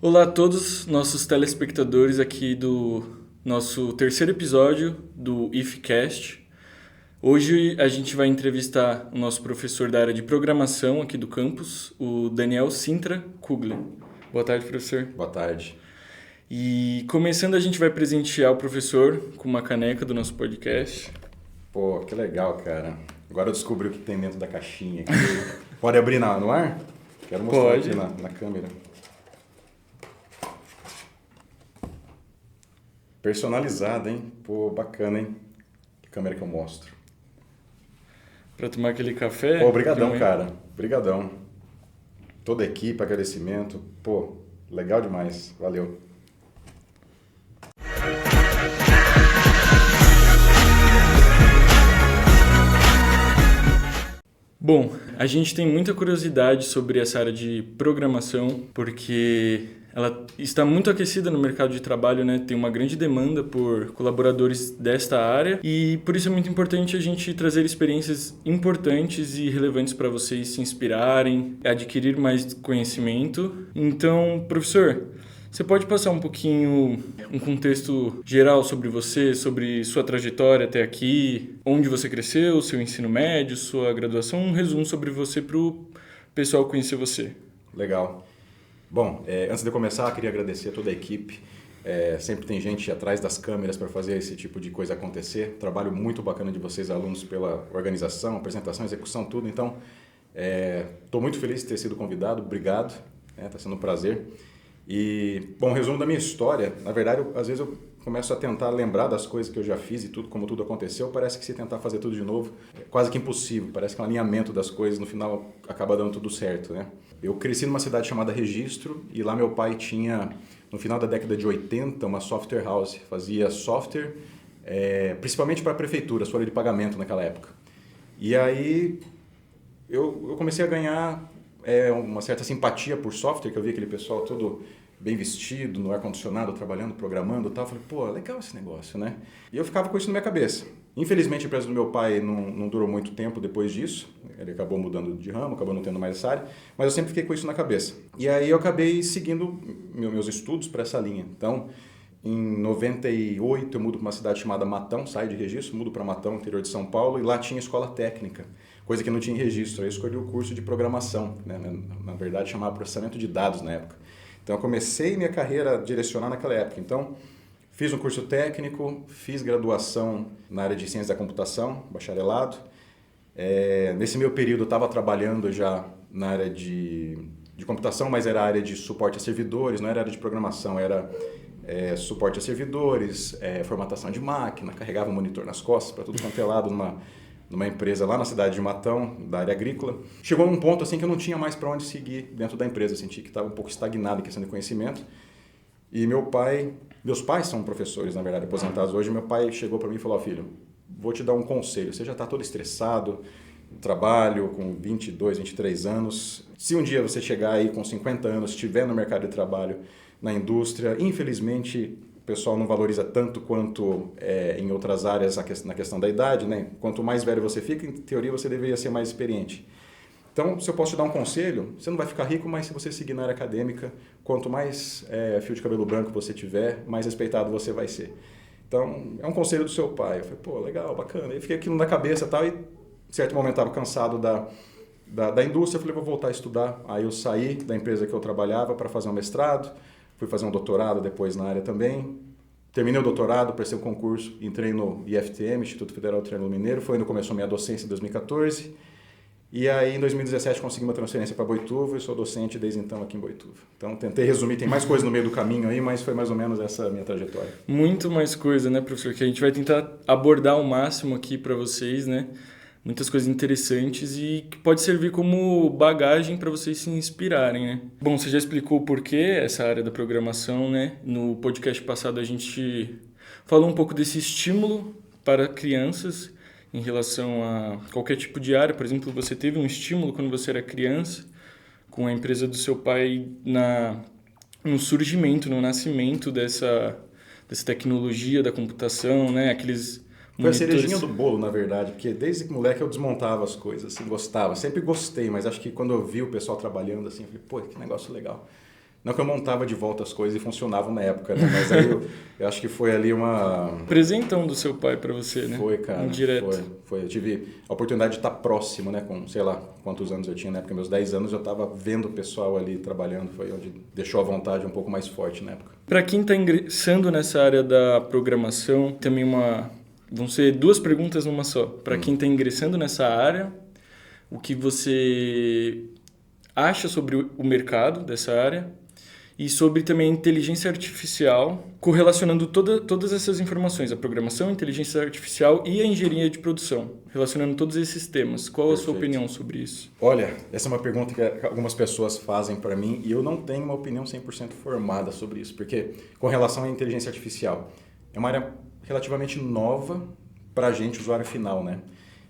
Olá a todos nossos telespectadores aqui do nosso terceiro episódio do IFCast. Hoje a gente vai entrevistar o nosso professor da área de programação aqui do campus, o Daniel Sintra Kugler. Boa tarde, professor. Boa tarde. E começando, a gente vai presentear o professor com uma caneca do nosso podcast. Pô, que legal, cara. Agora eu descobri o que tem dentro da caixinha aqui. Pode abrir no ar? Quero mostrar Pode. aqui na câmera. Personalizada, hein? Pô, bacana, hein? Que câmera que eu mostro. Para tomar aquele café. Pô, brigadão, cara. Brigadão. Toda a equipe, agradecimento. Pô, legal demais. Valeu. Bom, a gente tem muita curiosidade sobre essa área de programação, porque ela está muito aquecida no mercado de trabalho, né? Tem uma grande demanda por colaboradores desta área e por isso é muito importante a gente trazer experiências importantes e relevantes para vocês se inspirarem, adquirir mais conhecimento. Então, professor, você pode passar um pouquinho, um contexto geral sobre você, sobre sua trajetória até aqui, onde você cresceu, seu ensino médio, sua graduação, um resumo sobre você para o pessoal conhecer você. Legal. Bom, antes de eu começar, queria agradecer a toda a equipe. Sempre tem gente atrás das câmeras para fazer esse tipo de coisa acontecer. Trabalho muito bacana de vocês, alunos, pela organização, apresentação, execução, tudo. Então, estou muito feliz de ter sido convidado. Obrigado. Está sendo um prazer. E, bom, resumo da minha história. Na verdade, às vezes eu começo a tentar lembrar das coisas que eu já fiz e tudo, como tudo aconteceu. Parece que se tentar fazer tudo de novo é quase que impossível. Parece que é um alinhamento das coisas, no final acaba dando tudo certo, né? Eu cresci numa cidade chamada Registro e lá meu pai tinha, no final da década de 80, uma software house. Fazia software, principalmente para a prefeitura, folha de pagamento naquela época. E aí eu comecei a ganhar uma certa simpatia por software, que eu via aquele pessoal todo bem vestido, no ar-condicionado, trabalhando, programando e tal. Eu falei, pô, legal esse negócio, né? E eu ficava com isso na minha cabeça. Infelizmente, a empresa do meu pai não durou muito tempo depois disso. Ele acabou mudando de ramo, acabou não tendo mais essa área. Mas eu sempre fiquei com isso na cabeça. E aí eu acabei seguindo meus estudos para essa linha. Então, em 98, eu mudo para uma cidade chamada Matão, saio de Registro, mudo para Matão, interior de São Paulo, e lá tinha escola técnica, coisa que não tinha em Registro. Aí eu escolhi o curso de programação, né? Na verdade chamava processamento de dados na época. Então eu comecei minha carreira a direcionar naquela época. Então fiz um curso técnico, fiz graduação na área de ciência da computação, bacharelado. Nesse meu período eu estava trabalhando já na área de computação, mas era a área de suporte a servidores, não era área de programação, era suporte a servidores, formatação de máquina, carregava um monitor nas costas para tudo quanto é lado numa empresa lá na cidade de Matão, da área agrícola. Chegou num ponto assim que eu não tinha mais para onde seguir dentro da empresa, eu senti que estava um pouco estagnado em questão de conhecimento. E meus pais são professores, na verdade, aposentados hoje. Meu pai chegou para mim e falou, filho, vou te dar um conselho, você já está todo estressado, trabalho com 22, 23 anos. Se um dia você chegar aí com 50 anos, estiver no mercado de trabalho, na indústria, infelizmente o pessoal não valoriza tanto quanto em outras áreas na questão da idade, né? Quanto mais velho você fica, em teoria você deveria ser mais experiente. Então, se eu posso te dar um conselho, você não vai ficar rico, mas se você seguir na área acadêmica, quanto mais fio de cabelo branco você tiver, mais respeitado você vai ser. Então, é um conselho do seu pai. Eu falei, pô, legal, bacana. Aí fiquei aquilo na cabeça e tal, e em certo momento estava cansado da indústria, eu falei, vou voltar a estudar. Aí eu saí da empresa que eu trabalhava para fazer um mestrado, fui fazer um doutorado depois na área também. Terminei o doutorado, prestei um concurso, entrei no IFTM, Instituto Federal do Triângulo Mineiro, foi onde começou minha docência em 2014. E aí em 2017 consegui uma transferência para Boituva e sou docente desde então aqui em Boituva. Então tentei resumir, tem mais coisa no meio do caminho aí, mas foi mais ou menos essa a minha trajetória. Muito mais coisa, né, professor? Que a gente vai tentar abordar ao máximo aqui para vocês, né? Muitas coisas interessantes e que pode servir como bagagem para vocês se inspirarem, né? Bom, você já explicou o porquê essa área da programação, né? No podcast passado a gente falou um pouco desse estímulo para crianças em relação a qualquer tipo de área. Por exemplo, você teve um estímulo quando você era criança com a empresa do seu pai no surgimento, no nascimento dessa tecnologia da computação, né? Aqueles Foi a cerejinha do bolo, na verdade, porque desde moleque eu desmontava as coisas, assim, gostava. Sempre gostei, mas acho que quando eu vi o pessoal trabalhando assim, eu falei, pô, que negócio legal. Não que eu montava de volta as coisas e funcionavam na época, né? Mas aí eu acho que foi ali uma... Presentão do seu pai para você, né? Foi, cara. Indireto. Foi. Eu tive a oportunidade de estar próximo, né? Com, sei lá, quantos anos eu tinha na época. Meus 10 anos eu estava vendo o pessoal ali trabalhando. Foi onde deixou a vontade um pouco mais forte na época. Para quem está ingressando nessa área da programação, também vão ser 2 perguntas numa só. Para quem está ingressando nessa área, o que você acha sobre o mercado dessa área e sobre também a inteligência artificial, correlacionando todas essas informações, a programação, a inteligência artificial e a engenharia de produção, relacionando todos esses temas. Qual a sua opinião sobre isso? Olha, essa é uma pergunta que algumas pessoas fazem para mim e eu não tenho uma opinião 100% formada sobre isso, porque com relação à inteligência artificial, é uma área relativamente nova para a gente, usuário final, né?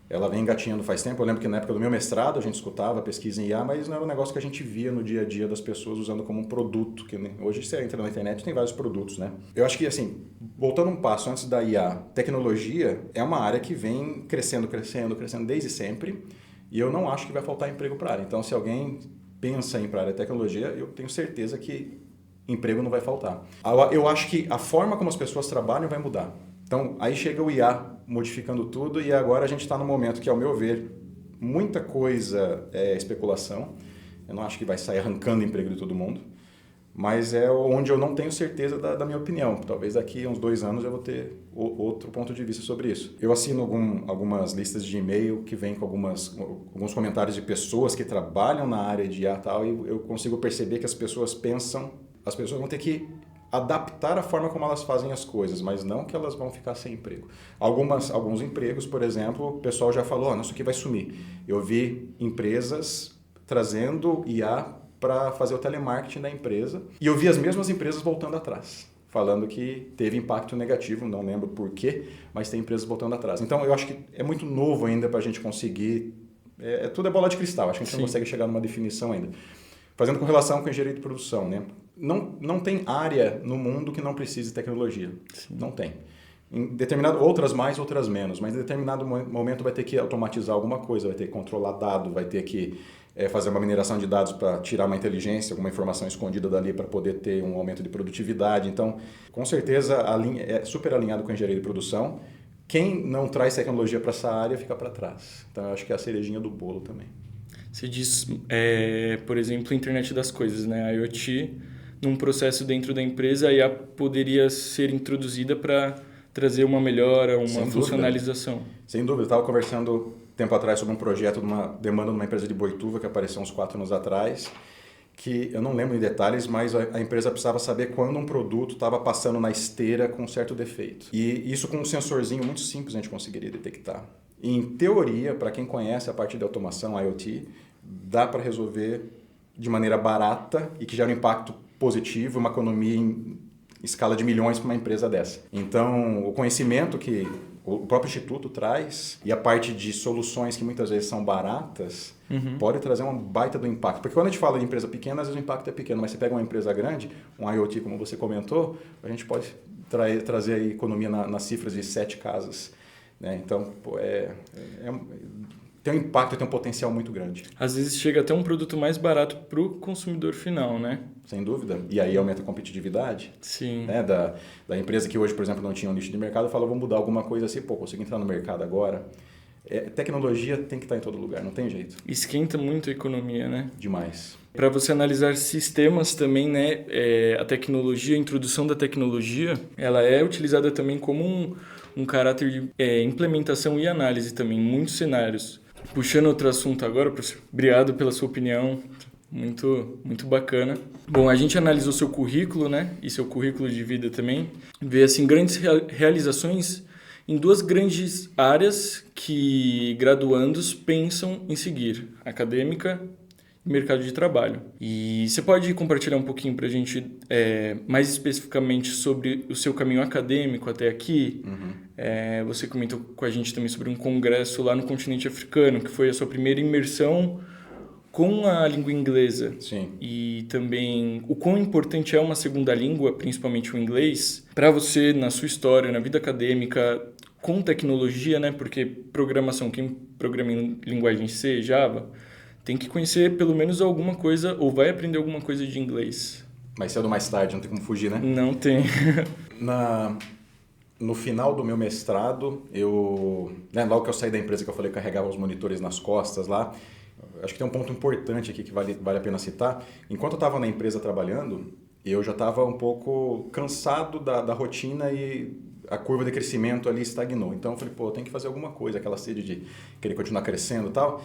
Ela vem engatinhando faz tempo. Eu lembro que na época do meu mestrado a gente escutava pesquisa em IA, mas não era um negócio que a gente via no dia a dia das pessoas usando como um produto. Que hoje você entra na internet e tem vários produtos, né? Eu acho que, assim, voltando um passo antes da IA, tecnologia é uma área que vem crescendo desde sempre e eu não acho que vai faltar emprego para a área. Então, se alguém pensa em ir para a área de tecnologia, eu tenho certeza que emprego não vai faltar. Eu acho que a forma como as pessoas trabalham vai mudar. Então, aí chega o IA modificando tudo e agora a gente está no momento que, ao meu ver, muita coisa é especulação. Eu não acho que vai sair arrancando emprego de todo mundo, mas é onde eu não tenho certeza da minha opinião. Talvez daqui a uns 2 anos eu vou ter outro ponto de vista sobre isso. Eu assino algumas listas de e-mail que vêm com alguns comentários de pessoas que trabalham na área de IA e tal, e eu consigo perceber que as pessoas vão ter que adaptar a forma como elas fazem as coisas, mas não que elas vão ficar sem emprego. Alguns empregos, por exemplo, o pessoal já falou, isso aqui vai sumir. Eu vi empresas trazendo IA para fazer o telemarketing da empresa e eu vi as mesmas empresas voltando atrás, falando que teve impacto negativo, não lembro por quê, mas tem empresas voltando atrás. Então, eu acho que é muito novo ainda para a gente conseguir... tudo é bola de cristal, acho que a gente não consegue chegar numa definição ainda. Fazendo com relação com a engenharia de produção, né? Não tem área no mundo que não precise de tecnologia. Sim. Não tem. Outras mais, outras menos, mas em determinado momento vai ter que automatizar alguma coisa, vai ter que controlar dado, vai ter que fazer uma mineração de dados para tirar uma inteligência, alguma informação escondida dali para poder ter um aumento de produtividade. Então, com certeza, é super alinhado com a engenharia de produção. Quem não traz tecnologia para essa área fica para trás. Então, eu acho que é a cerejinha do bolo também. Você diz, por exemplo, internet das coisas, né? A IoT, num processo dentro da empresa, a IA poderia ser introduzida para trazer uma melhora, uma funcionalização. Sem dúvida. Eu estava conversando tempo atrás sobre um projeto, uma demanda de uma empresa de Boituva que apareceu uns 4 anos atrás, que eu não lembro em detalhes, mas a empresa precisava saber quando um produto estava passando na esteira com um certo defeito. E isso com um sensorzinho muito simples a gente conseguiria detectar. E, em teoria, para quem conhece a parte de automação, IoT, dá para resolver de maneira barata e que gera um impacto positivo, uma economia em escala de milhões para uma empresa dessa. Então, o conhecimento que o próprio Instituto traz e a parte de soluções que muitas vezes são baratas, pode trazer uma baita do impacto. Porque quando a gente fala de empresa pequena, às vezes o impacto é pequeno, mas você pega uma empresa grande, um IoT, como você comentou, a gente pode trazer a economia nas cifras de 7 casas. Né? Então, tem um impacto, tem um potencial muito grande. Às vezes chega até um produto mais barato para o consumidor final, né? Sem dúvida. E aí aumenta a competitividade. Sim. Né? Da empresa que hoje, por exemplo, não tinha um nicho de mercado, fala, vamos mudar alguma coisa assim, consigo entrar no mercado agora. Tecnologia tem que estar em todo lugar, não tem jeito. Esquenta muito a economia, né? Demais. Para você analisar sistemas também, né? A tecnologia, a introdução da tecnologia, ela é utilizada também como um caráter de implementação e análise também, em muitos cenários. Puxando outro assunto agora, professor, obrigado pela sua opinião, muito, muito bacana. Bom, a gente analisou seu currículo, né, e seu currículo de vida também, vê assim, grandes realizações em 2 grandes áreas que graduandos pensam em seguir, acadêmica e mercado de trabalho. E você pode compartilhar um pouquinho para a gente, mais especificamente, sobre o seu caminho acadêmico até aqui? Você comentou com a gente também sobre um congresso lá no continente africano, que foi a sua primeira imersão com a língua inglesa. Sim. E também o quão importante é uma segunda língua, principalmente o inglês, para você, na sua história, na vida acadêmica, com tecnologia, né? Porque programação, quem programa em linguagem C, Java, tem que conhecer pelo menos alguma coisa, ou vai aprender alguma coisa de inglês. Mais cedo ou mais tarde, não tem como fugir, né? Não tem. No final do meu mestrado, logo que eu saí da empresa que eu falei que carregava os monitores nas costas lá, acho que tem um ponto importante aqui que vale a pena citar. Enquanto eu estava na empresa trabalhando, eu já estava um pouco cansado da rotina e a curva de crescimento ali estagnou. Então eu falei, eu tenho que fazer alguma coisa, aquela sede de querer continuar crescendo e tal.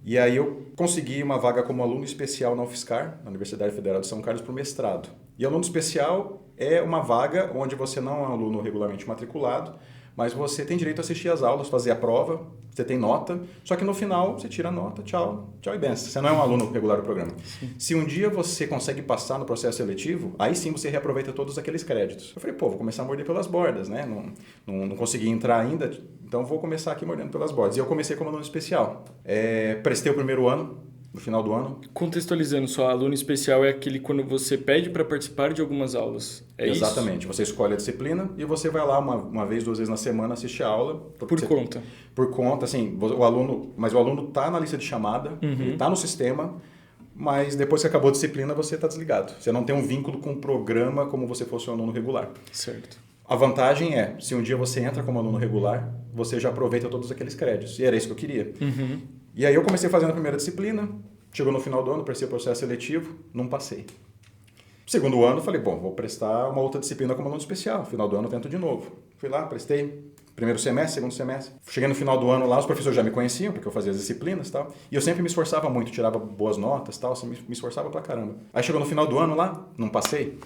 E aí eu consegui uma vaga como aluno especial na UFSCar, na Universidade Federal de São Carlos, para o mestrado. E aluno especial é uma vaga onde você não é um aluno regularmente matriculado, mas você tem direito a assistir às aulas, fazer a prova, você tem nota, só que no final você tira a nota, tchau e benção. Você não é um aluno regular do programa. Sim. Se um dia você consegue passar no processo seletivo, aí sim você reaproveita todos aqueles créditos. Eu falei, vou começar a morder pelas bordas, né? Não consegui entrar ainda, então vou começar aqui mordendo pelas bordas. E eu comecei como aluno especial. Prestei o primeiro ano, no final do ano. Contextualizando só, aluno especial é aquele quando você pede para participar de algumas aulas. Exatamente. Isso? Você escolhe a disciplina e você vai lá uma vez, 2 vezes na semana assistir a aula. Por conta. Por conta, assim, o aluno está na lista de chamada, ele está no sistema, mas depois que acabou a disciplina você está desligado. Você não tem um vínculo com o programa como você fosse um aluno regular. Certo. A vantagem é, se um dia você entra como aluno regular, você já aproveita todos aqueles créditos. E era isso que eu queria. E aí eu comecei fazendo a primeira disciplina, chegou no final do ano, prestei o processo seletivo, não passei. Segundo ano, falei, vou prestar uma outra disciplina como aluno especial. Final do ano eu tento de novo. Fui lá, prestei. Primeiro semestre, segundo semestre. Cheguei no final do ano lá, os professores já me conheciam, porque eu fazia as disciplinas e tal. E eu sempre me esforçava muito, tirava boas notas e tal, assim, me esforçava pra caramba. Aí chegou no final do ano lá, não passei.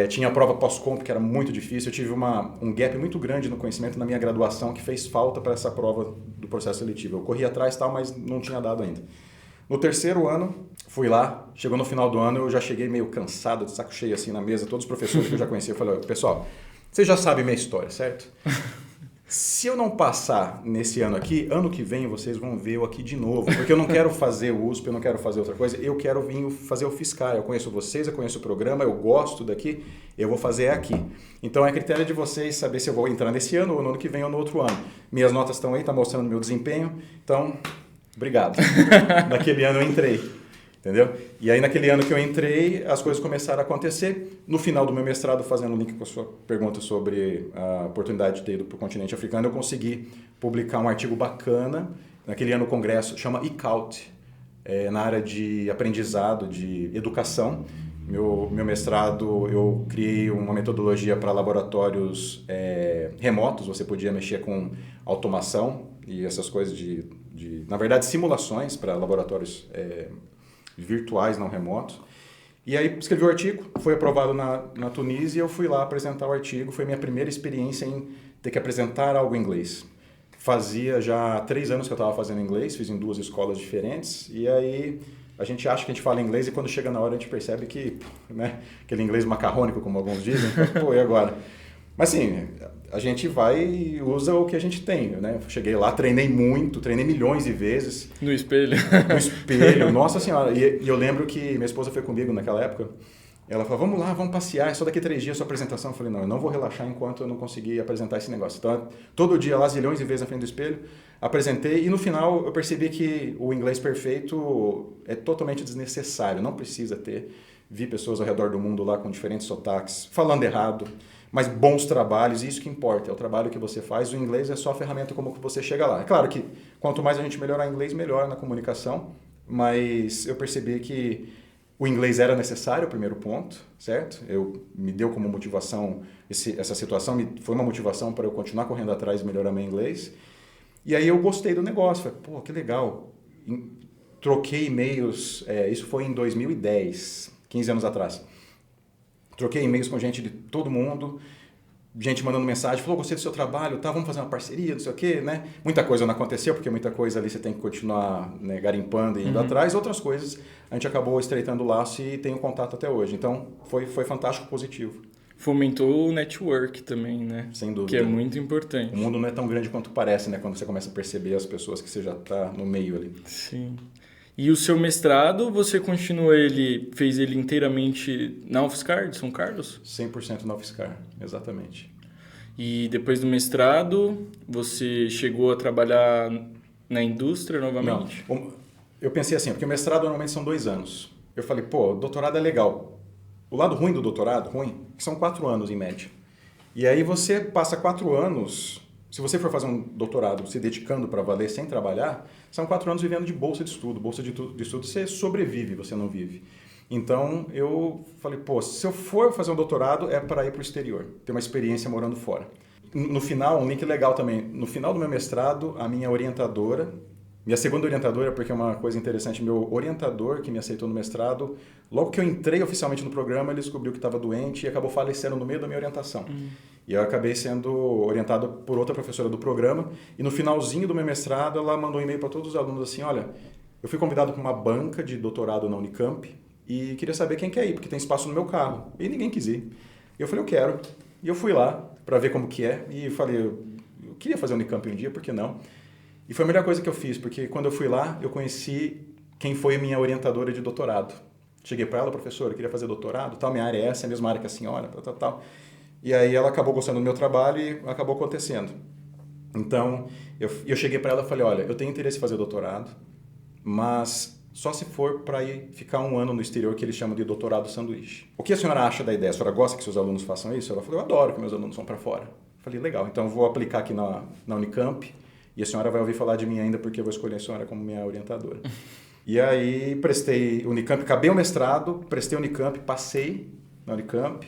Tinha a prova pós-comp, que era muito difícil. Eu tive um gap muito grande no conhecimento na minha graduação, que fez falta para essa prova do processo seletivo. Eu corri atrás e tal, mas não tinha dado ainda. No terceiro ano, fui lá, chegou no final do ano, eu já cheguei meio cansado, de saco cheio assim na mesa, todos os professores que eu já conhecia, eu falei, pessoal, vocês já sabem minha história, certo? Se eu não passar nesse ano aqui, ano que vem vocês vão ver eu aqui de novo, porque eu não quero fazer o USP, eu não quero fazer outra coisa, eu quero vir fazer o UFSCar, eu conheço vocês, eu conheço o programa, eu gosto daqui, eu vou fazer aqui. Então é critério de vocês saber se eu vou entrar nesse ano, ou no ano que vem, ou no outro ano. Minhas notas estão aí, tá mostrando meu desempenho, então, obrigado. Naquele ano eu entrei. Entendeu? E aí, naquele ano que eu entrei, as coisas começaram a acontecer. No final do meu mestrado, fazendo link com a sua pergunta sobre a oportunidade de ter ido para o continente africano, eu consegui publicar um artigo bacana. Naquele ano, o congresso chama ICAUT, na área de aprendizado, de educação. Meu mestrado, eu criei uma metodologia para laboratórios remotos. Você podia mexer com automação e essas coisas na verdade, simulações para laboratórios virtuais, não remotos. E aí escrevi o artigo, foi aprovado na Tunísia e eu fui lá apresentar o artigo. Foi minha primeira experiência em ter que apresentar algo em inglês. Fazia já 3 anos que eu estava fazendo inglês, fiz em 2 escolas diferentes. E aí a gente acha que a gente fala inglês e quando chega na hora a gente percebe que, né, aquele inglês macarrônico, como alguns dizem, e agora? Mas assim, a gente vai e usa o que a gente tem, né? Cheguei lá, treinei muito, treinei milhões de vezes. No espelho. No espelho, nossa senhora. E eu lembro que minha esposa foi comigo naquela época. Ela falou, vamos lá, vamos passear, é só daqui 3 dias a sua apresentação. Eu falei, não, eu não vou relaxar enquanto eu não conseguir apresentar esse negócio. Então, todo dia lá, zilhões de vezes na frente do espelho, apresentei e no final eu percebi que o inglês perfeito é totalmente desnecessário, não precisa ter. Vi pessoas ao redor do mundo lá com diferentes sotaques, falando errado, mas bons trabalhos, e isso que importa, é o trabalho que você faz. O inglês é só a ferramenta como que você chega lá. É claro que quanto mais a gente melhorar inglês, melhor na comunicação, mas eu percebi que o inglês era necessário, o primeiro ponto, certo? Me deu como motivação, essa situação foi uma motivação para eu continuar correndo atrás e melhorar meu inglês. E aí eu gostei do negócio, falei, que legal. Troquei e-mails, isso foi em 2010, 15 anos atrás. Troquei e-mails com gente de todo mundo, gente mandando mensagem, falou, gostei do seu trabalho, tá, vamos fazer uma parceria, não sei o quê, né? Muita coisa não aconteceu, porque muita coisa ali você tem que continuar, né, garimpando e indo atrás. Outras coisas a gente acabou estreitando o laço e tem um contato até hoje. Então, foi fantástico, positivo. Fomentou o network também, né? Sem dúvida. Que é muito importante. O mundo não é tão grande quanto parece, né? Quando você começa a perceber as pessoas que você já está no meio ali. Sim. E o seu mestrado, você fez ele inteiramente na UFSCar de São Carlos? 100% na UFSCar, exatamente. E depois do mestrado, você chegou a trabalhar na indústria novamente? Não. Eu pensei assim, porque o mestrado normalmente são 2 anos. Eu falei, doutorado é legal. O lado ruim do doutorado, que são 4 anos em média. E aí você passa 4 anos, se você for fazer um doutorado se dedicando para valer sem trabalhar, são 4 anos vivendo de bolsa de estudo. Bolsa de estudo você sobrevive, você não vive. Então eu falei, pô, se eu for fazer um doutorado é para ir para o exterior, ter uma experiência morando fora. No final, um link legal também, no final do meu mestrado, a minha orientadora, minha segunda orientadora, porque é uma coisa interessante, meu orientador que me aceitou no mestrado, logo que eu entrei oficialmente no programa, ele descobriu que estava doente e acabou falecendo no meio da minha orientação. E eu acabei sendo orientado por outra professora do programa, e no finalzinho do meu mestrado, ela mandou um e-mail para todos os alunos assim, olha, eu fui convidado para uma banca de doutorado na Unicamp e queria saber quem quer ir, porque tem espaço no meu carro. E ninguém quis ir. E eu falei, eu quero. E eu fui lá para ver como que é, e falei, eu queria fazer Unicamp um dia, por que não? E foi a melhor coisa que eu fiz, porque quando eu fui lá, eu conheci quem foi a minha orientadora de doutorado. Cheguei para ela, professora, eu queria fazer doutorado, tal, minha área é essa, é a mesma área que a senhora, tal. E aí ela acabou gostando do meu trabalho e acabou acontecendo. Então, eu cheguei para ela e falei, olha, eu tenho interesse em fazer doutorado, mas só se for para ir ficar 1 ano no exterior, que eles chamam de doutorado sanduíche. O que a senhora acha da ideia? A senhora gosta que seus alunos façam isso? Ela falou, eu adoro que meus alunos vão para fora. Eu falei, legal, então eu vou aplicar aqui na Unicamp, e a senhora vai ouvir falar de mim ainda porque eu vou escolher a senhora como minha orientadora. E aí prestei Unicamp, acabei o mestrado, prestei Unicamp, passei na Unicamp,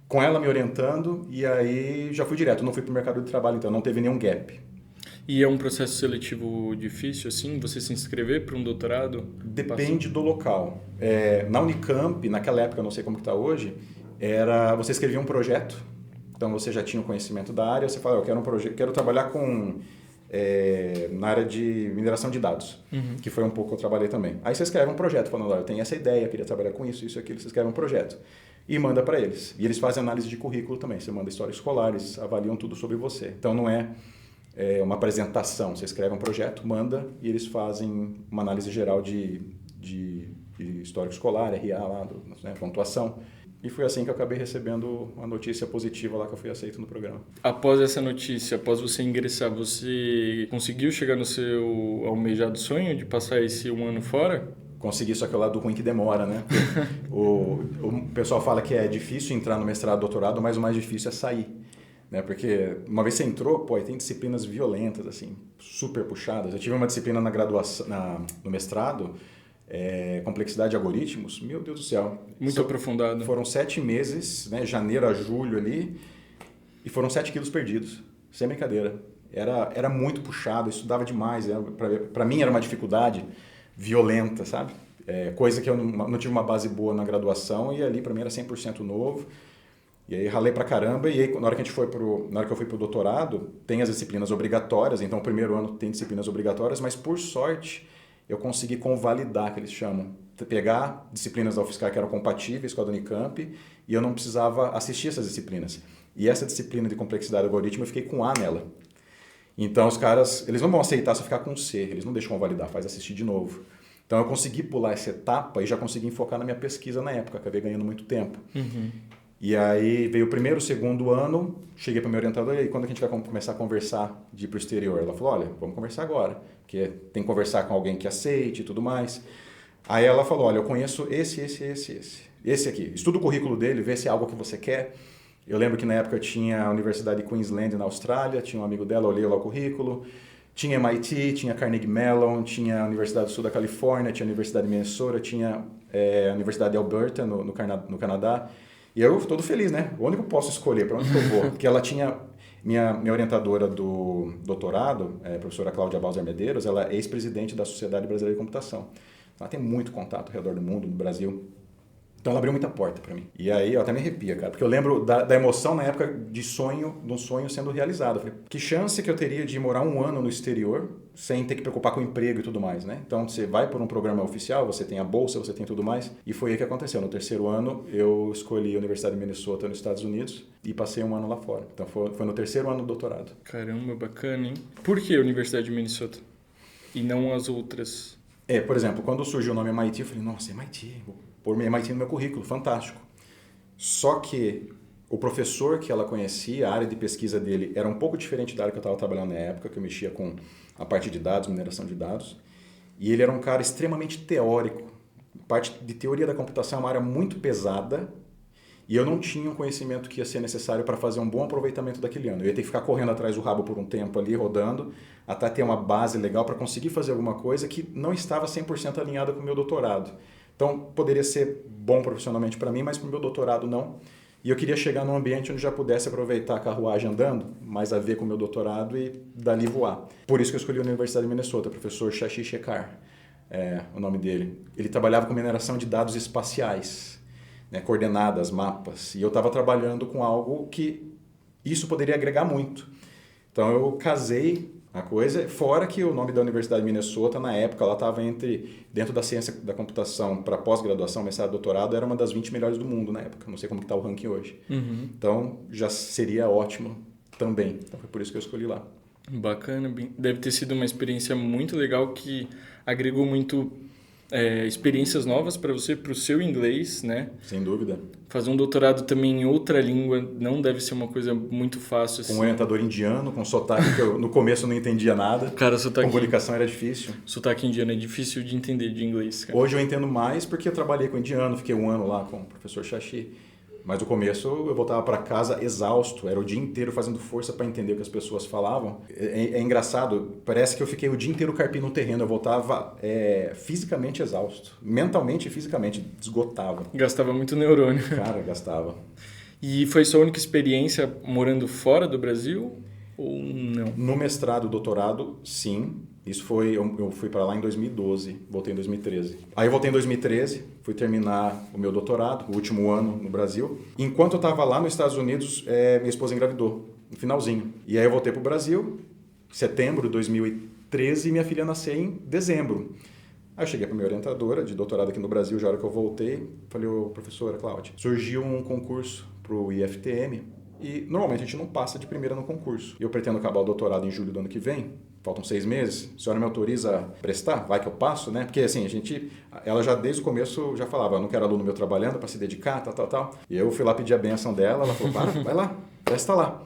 com ela me orientando, e aí já fui direto, não fui para o mercado de trabalho, então não teve nenhum gap. E é um processo seletivo difícil, assim, você se inscrever para um doutorado? Depende do local. Na Unicamp, naquela época, não sei como está hoje, você escrevia um projeto, então você já tinha o conhecimento da área, você fala, eu quero um projeto, quero trabalhar na área de mineração de dados, que foi um pouco que eu trabalhei também. Aí você escreve um projeto, falando, eu tenho essa ideia, eu queria trabalhar com isso, aquilo, você escreve um projeto e manda para eles. E eles fazem análise de currículo também, você manda história escolar, eles avaliam tudo sobre você. Então não é uma apresentação, você escreve um projeto, manda e eles fazem uma análise geral de histórico escolar, RA lá, pontuação. E foi assim que eu acabei recebendo a notícia positiva lá que eu fui aceito no programa. Após essa notícia, após você ingressar, você conseguiu chegar no seu almejado sonho de passar esse 1 ano fora? Consegui, só que é o lado ruim que demora, né? O pessoal fala que é difícil entrar no mestrado, doutorado, mas o mais difícil é sair. Né? Porque uma vez você entrou, tem disciplinas violentas, assim, super puxadas. Eu tive uma disciplina na graduação, no mestrado, complexidade de algoritmos, meu Deus do céu. Muito aprofundado. Foram 7 meses, né, janeiro a julho ali, e foram 7 quilos perdidos, sem brincadeira. Era muito puxado, eu estudava demais, para mim era uma dificuldade violenta, sabe? Coisa que eu não tive uma base boa na graduação, e ali para mim era 100% novo. E aí ralei pra caramba, e aí na hora que eu fui pro doutorado, tem as disciplinas obrigatórias, então o primeiro ano tem disciplinas obrigatórias, mas por sorte eu consegui convalidar, que eles chamam, pegar disciplinas da UFSCar que eram compatíveis com a da Unicamp, e eu não precisava assistir essas disciplinas. E essa disciplina de complexidade do algoritmo eu fiquei com A nela. Então os caras, eles não vão aceitar se eu ficar com C, eles não deixam convalidar, faz assistir de novo. Então eu consegui pular essa etapa e já consegui focar na minha pesquisa na época, acabei ganhando muito tempo. E aí veio o primeiro, o segundo ano, cheguei para minha orientadora, e aí quando a gente vai começar a conversar de ir para o exterior? Ela falou, olha, vamos conversar agora, porque tem que conversar com alguém que aceite e tudo mais. Aí ela falou, olha, eu conheço esse aqui, estuda o currículo dele, vê se é algo que você quer. Eu lembro que na época eu tinha a Universidade de Queensland na Austrália, tinha um amigo dela, olhei lá o currículo, tinha MIT, tinha Carnegie Mellon, tinha a Universidade do Sul da Califórnia, tinha a Universidade de Minnesota, tinha a Universidade de Alberta no Canadá. E eu todo feliz, né? Onde que eu posso escolher? Para onde que eu vou? Porque ela tinha... Minha orientadora do doutorado, a professora Cláudia Balzer Medeiros, ela é ex-presidente da Sociedade Brasileira de Computação. Então, ela tem muito contato ao redor do mundo, no Brasil. Então, ela abriu muita porta para mim. E aí, eu até me arrepia, cara. Porque eu lembro da emoção na época de um sonho sendo realizado. Eu falei, que chance que eu teria de morar 1 ano no exterior sem ter que preocupar com o emprego e tudo mais, né? Então, você vai por um programa oficial, você tem a bolsa, você tem tudo mais. E foi aí que aconteceu. No 3º ano, eu escolhi a Universidade de Minnesota, nos Estados Unidos, e passei 1 ano lá fora. Então, foi no 3º ano do doutorado. Caramba, bacana, hein? Por que a Universidade de Minnesota? E não as outras? Por exemplo, quando surgiu o nome MIT, eu falei, nossa, MIT, vou pôr MIT no meu currículo, fantástico. Só que o professor que ela conhecia, a área de pesquisa dele era um pouco diferente da área que eu estava trabalhando na época, que eu mexia com a parte de dados, mineração de dados. E ele era um cara extremamente teórico. Parte de teoria da computação é uma área muito pesada e eu não tinha um conhecimento que ia ser necessário para fazer um bom aproveitamento daquele ano. Eu ia ter que ficar correndo atrás do rabo por um tempo ali, rodando, até ter uma base legal para conseguir fazer alguma coisa que não estava 100% alinhada com o meu doutorado. Então, poderia ser bom profissionalmente para mim, mas para o meu doutorado não. E eu queria chegar num ambiente onde já pudesse aproveitar a carruagem andando, mais a ver com o meu doutorado e dali voar. Por isso que eu escolhi a Universidade de Minnesota, professor Shashi Shekhar, o nome dele. Ele trabalhava com mineração de dados espaciais, né, coordenadas, mapas. E eu estava trabalhando com algo que isso poderia agregar muito. Então eu casei a coisa, fora que o nome da Universidade de Minnesota, na época, ela estava dentro da ciência da computação para pós-graduação, mestrado, doutorado, era uma das 20 melhores do mundo na época. Não sei como está o ranking hoje. Uhum. Então já seria ótimo também. Então foi por isso que eu escolhi lá. Bacana, deve ter sido uma experiência muito legal que agregou muito experiências novas para você, para o seu inglês, né? Sem dúvida. Fazer um doutorado também em outra língua não deve ser uma coisa muito fácil. Com um orientador indiano, com sotaque que eu no começo não entendia nada. Cara, sotaque... Comunicação era difícil. Sotaque indiano é difícil de entender de inglês, cara. Hoje eu entendo mais porque eu trabalhei com indiano, fiquei um ano lá com o professor Shashi. Mas no começo eu voltava para casa exausto, era o dia inteiro fazendo força para entender o que as pessoas falavam. É engraçado, parece que eu fiquei o dia inteiro carpindo no terreno, eu voltava fisicamente exausto, mentalmente e fisicamente, esgotava. Gastava muito neurônio. Cara, gastava. E foi sua única experiência morando fora do Brasil ou não? No mestrado, doutorado, sim. Isso foi, eu fui para lá em 2012, voltei em 2013. Aí eu voltei em 2013, fui terminar o meu doutorado, o último ano no Brasil. Enquanto eu estava lá nos Estados Unidos, minha esposa engravidou, no finalzinho. E aí eu voltei para o Brasil, setembro de 2013, e minha filha nasceu em dezembro. Aí eu cheguei para minha orientadora de doutorado aqui no Brasil, já na hora que eu voltei, falei, professora Cláudia, surgiu um concurso para o IFTM, e normalmente a gente não passa de primeira no concurso. Eu pretendo acabar o doutorado em julho do ano que vem, faltam 6 meses. A senhora me autoriza a prestar? Vai que eu passo, né? Porque assim, ela já desde o começo já falava, eu não quero aluno meu trabalhando para se dedicar, tal. E eu fui lá pedir a benção dela, ela falou, vai lá, presta lá.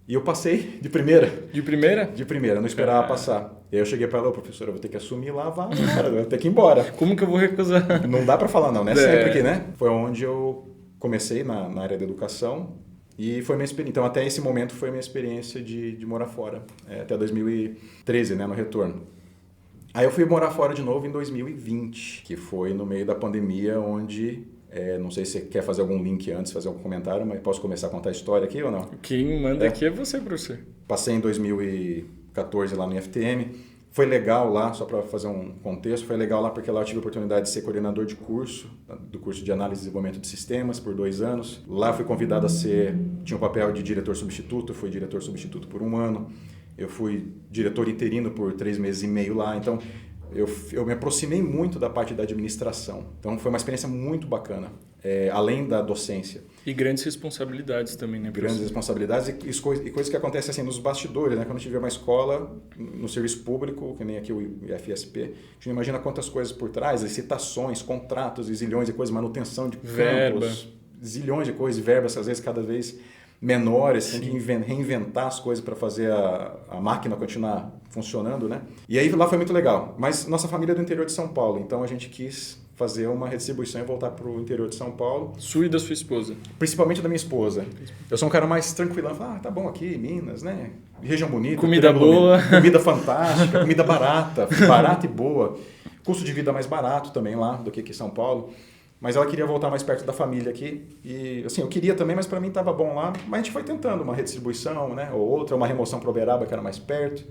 E eu passei de primeira. De primeira? De primeira, não esperava passar. E aí eu cheguei para ela, professora, eu vou ter que assumir lá, cara, eu vou ter que ir embora. Como que eu vou recusar? Não dá para falar não, né? Sempre que, né? Foi onde eu comecei na área da educação. E foi minha experiência. Então, até esse momento foi minha experiência de morar fora, até 2013, né, no retorno. Aí eu fui morar fora de novo em 2020, que foi no meio da pandemia, onde, não sei se você quer fazer algum link antes, fazer algum comentário, mas posso começar a contar a história aqui ou não? Quem manda aqui é você, professor. Passei em 2014 lá no IFTM. Foi legal lá, só para fazer um contexto, foi legal lá porque lá eu tive a oportunidade de ser coordenador de curso, do curso de análise e desenvolvimento de sistemas por 2 anos. Lá eu fui convidado tinha o papel de diretor substituto, fui diretor substituto por 1 ano. Eu fui diretor interino por 3 meses e meio lá, então eu me aproximei muito da parte da administração. Então foi uma experiência muito bacana, além da docência. E grandes responsabilidades também, né, professor? Grandes responsabilidades e coisas que acontecem assim nos bastidores, né? Quando a gente vê uma escola no serviço público, que nem aqui o IFSP, a gente não imagina quantas coisas por trás, licitações, contratos, e zilhões de coisas, manutenção de campos, zilhões de coisas, verbas às vezes cada vez menores, tem que reinventar as coisas para fazer a máquina continuar funcionando, né? E aí lá foi muito legal. Mas nossa família é do interior de São Paulo, então a gente quis fazer uma redistribuição e voltar para o interior de São Paulo. Sua e da sua esposa? Principalmente da minha esposa. Eu sou um cara mais tranquilão, tá bom aqui, Minas, né? Região bonita. Comida boa. Comida fantástica, comida barata e boa. Custo de vida mais barato também lá do que aqui em São Paulo. Mas ela queria voltar mais perto da família aqui. E, assim, eu queria também, mas para mim estava bom lá. Mas a gente foi tentando uma redistribuição, né? Ou outra, uma remoção para Uberaba, que era mais perto.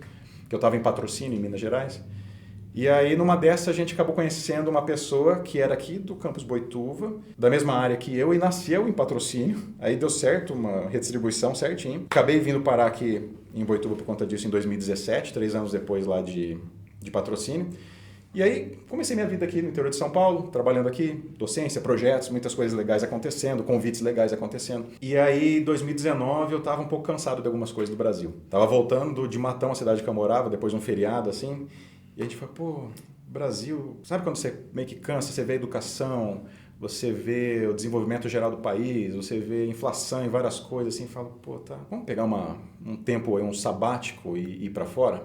Que eu estava em Patrocínio, em Minas Gerais. E aí, numa dessas, a gente acabou conhecendo uma pessoa que era aqui do Campus Boituva, da mesma área que eu, e nasceu em Patrocínio. Aí deu certo, uma redistribuição certinho. Acabei vindo parar aqui em Boituva por conta disso em 2017, 3 anos depois lá de Patrocínio. E aí, comecei minha vida aqui no interior de São Paulo, trabalhando aqui, docência, projetos, muitas coisas legais acontecendo, convites legais acontecendo. E aí, em 2019, eu estava um pouco cansado de algumas coisas do Brasil. Estava voltando de Matão, a cidade que eu morava, depois de um feriado, assim. E a gente falou, Brasil... Sabe quando você meio que cansa, você vê a educação, você vê o desenvolvimento geral do país, você vê inflação e várias coisas, assim, fala, vamos pegar um tempo, um sabático e ir para fora?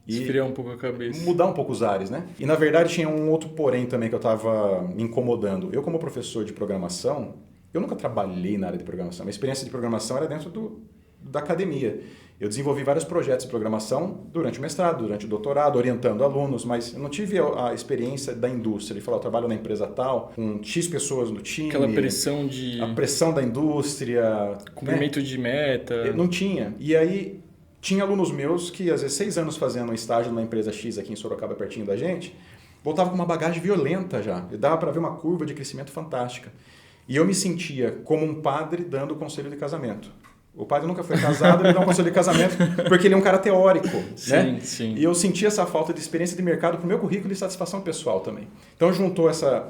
Esfriar um pouco a cabeça. Mudar um pouco os ares, né? E na verdade tinha um outro porém também que eu estava me incomodando. Eu como professor de programação, eu nunca trabalhei na área de programação. Minha experiência de programação era dentro da academia. Eu desenvolvi vários projetos de programação durante o mestrado, durante o doutorado, orientando alunos, mas eu não tive a experiência da indústria. De falar, eu trabalho na empresa tal, com X pessoas no time. Aquela pressão de... A pressão da indústria. Cumprimento de meta. Eu não tinha. E aí, tinha alunos meus que, às vezes, 6 anos fazendo um estágio numa empresa X aqui em Sorocaba, pertinho da gente, voltava com uma bagagem violenta já. E dava para ver uma curva de crescimento fantástica. E eu me sentia como um padre dando conselho de casamento. O padre nunca foi casado, ele dá um conselho de casamento porque ele é um cara teórico, sim, né? Sim. E eu senti essa falta de experiência de mercado para o meu currículo e satisfação pessoal também. Então juntou essa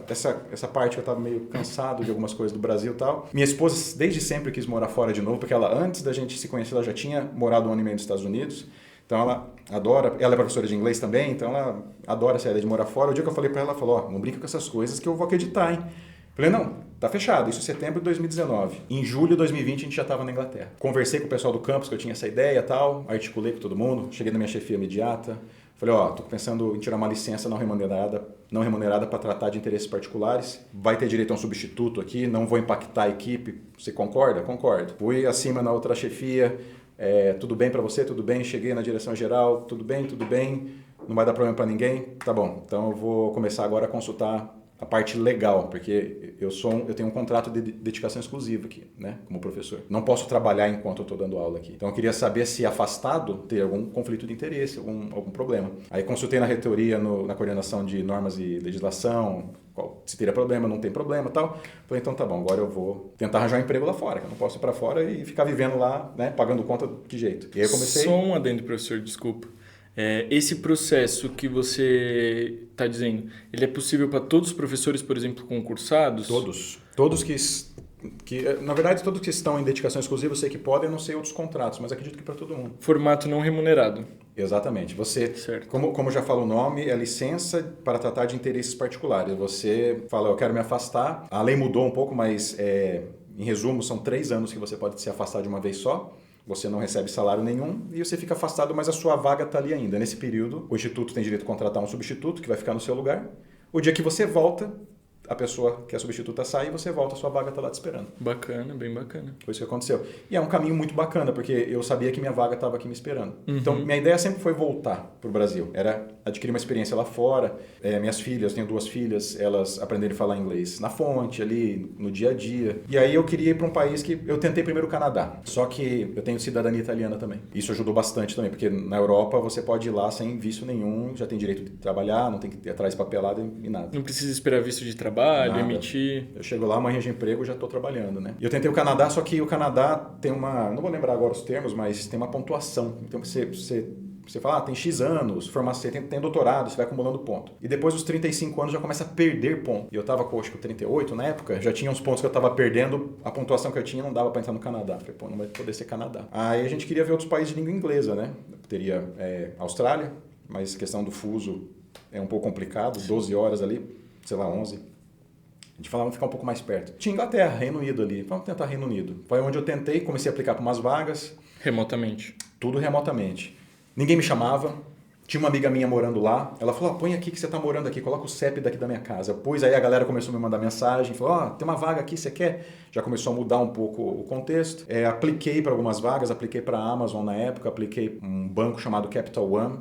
parte que eu estava meio cansado de algumas coisas do Brasil e tal. Minha esposa desde sempre quis morar fora de novo, porque ela antes da gente se conhecer, ela já tinha morado 1 ano e meio nos Estados Unidos. Então ela adora, ela é professora de inglês também, então ela adora essa ideia de morar fora. O dia que eu falei para ela, ela falou, não brinca com essas coisas que eu vou acreditar, hein? Falei, não, tá fechado, isso em setembro de 2019. Em julho de 2020 a gente já estava na Inglaterra. Conversei com o pessoal do campus que eu tinha essa ideia e tal, articulei com todo mundo, cheguei na minha chefia imediata. Falei, tô pensando em tirar uma licença não remunerada para tratar de interesses particulares. Vai ter direito a um substituto aqui, não vou impactar a equipe. Você concorda? Concordo. Fui acima na outra chefia, tudo bem para você? Tudo bem. Cheguei na direção geral, tudo bem, não vai dar problema para ninguém? Tá bom, então eu vou começar agora a consultar a parte legal, porque eu tenho um contrato de dedicação exclusiva aqui, né, como professor. Não posso trabalhar enquanto eu estou dando aula aqui. Então eu queria saber se afastado ter algum conflito de interesse, algum problema. Aí consultei na reitoria, na coordenação de normas e legislação, se teria problema, não tem problema e tal. Falei, então tá bom, agora eu vou tentar arranjar um emprego lá fora, que eu não posso ir para fora e ficar vivendo lá, né, pagando conta de jeito. E aí eu comecei... Só um adendo, professor, desculpa. Esse processo que você está dizendo, ele é possível para todos os professores, por exemplo, concursados? Todos. Todos na verdade, todos que estão em dedicação exclusiva, eu sei que podem, não sei outros contratos, mas acredito que para todo mundo. Formato não remunerado. Exatamente. Você, certo. Como já fala o nome, é licença para tratar de interesses particulares. Você fala, eu quero me afastar. A lei mudou um pouco, mas em resumo, são 3 anos que você pode se afastar de uma vez só. Você não recebe salário nenhum e você fica afastado, mas a sua vaga está ali ainda. Nesse período, o Instituto tem direito de contratar um substituto que vai ficar no seu lugar. O dia que você volta, a pessoa que é substituta sai e você volta, a sua vaga está lá te esperando. Bacana, bem bacana. Foi isso que aconteceu. E é um caminho muito bacana, porque eu sabia que minha vaga estava aqui me esperando. Uhum. Então, minha ideia sempre foi voltar para o Brasil. Era adquirir uma experiência lá fora. Minhas filhas, tenho 2 filhas, elas aprenderem a falar inglês na fonte, ali, no dia a dia. E aí eu queria ir para um país que... Eu tentei primeiro o Canadá, só que eu tenho cidadania italiana também. Isso ajudou bastante também, porque na Europa você pode ir lá sem visto nenhum, já tem direito de trabalhar, não tem que ir atrás de papelada e nada. Não precisa esperar visto de trabalho, Nada. emitir... Eu chego lá, amanhã de emprego, já estou trabalhando, né? E eu tentei o Canadá, só que o Canadá tem uma... Não vou lembrar agora os termos, mas tem uma pontuação. Então você fala, tem X anos, você tem doutorado, você vai acumulando ponto. E depois dos 35 anos já começa a perder ponto. E eu estava com, acho que 38 na época, já tinha uns pontos que eu estava perdendo, a pontuação que eu tinha não dava para entrar no Canadá. Falei, não vai poder ser Canadá. Aí a gente queria ver outros países de língua inglesa, né? Teria Austrália, mas questão do fuso é um pouco complicado, 12 horas ali, sei lá, 11. A gente falava, vamos ficar um pouco mais perto. Tinha Inglaterra, Reino Unido ali. Vamos tentar Reino Unido. Foi onde eu tentei, comecei a aplicar para umas vagas. Remotamente. Tudo remotamente. Ninguém me chamava. Tinha uma amiga minha morando lá. Ela falou, põe aqui que você está morando aqui. Coloca o CEP daqui da minha casa. Pois aí a galera começou a me mandar mensagem. Falou, tem uma vaga aqui, você quer? Já começou a mudar um pouco o contexto. Apliquei para algumas vagas. Apliquei para a Amazon na época. Apliquei um banco chamado Capital One.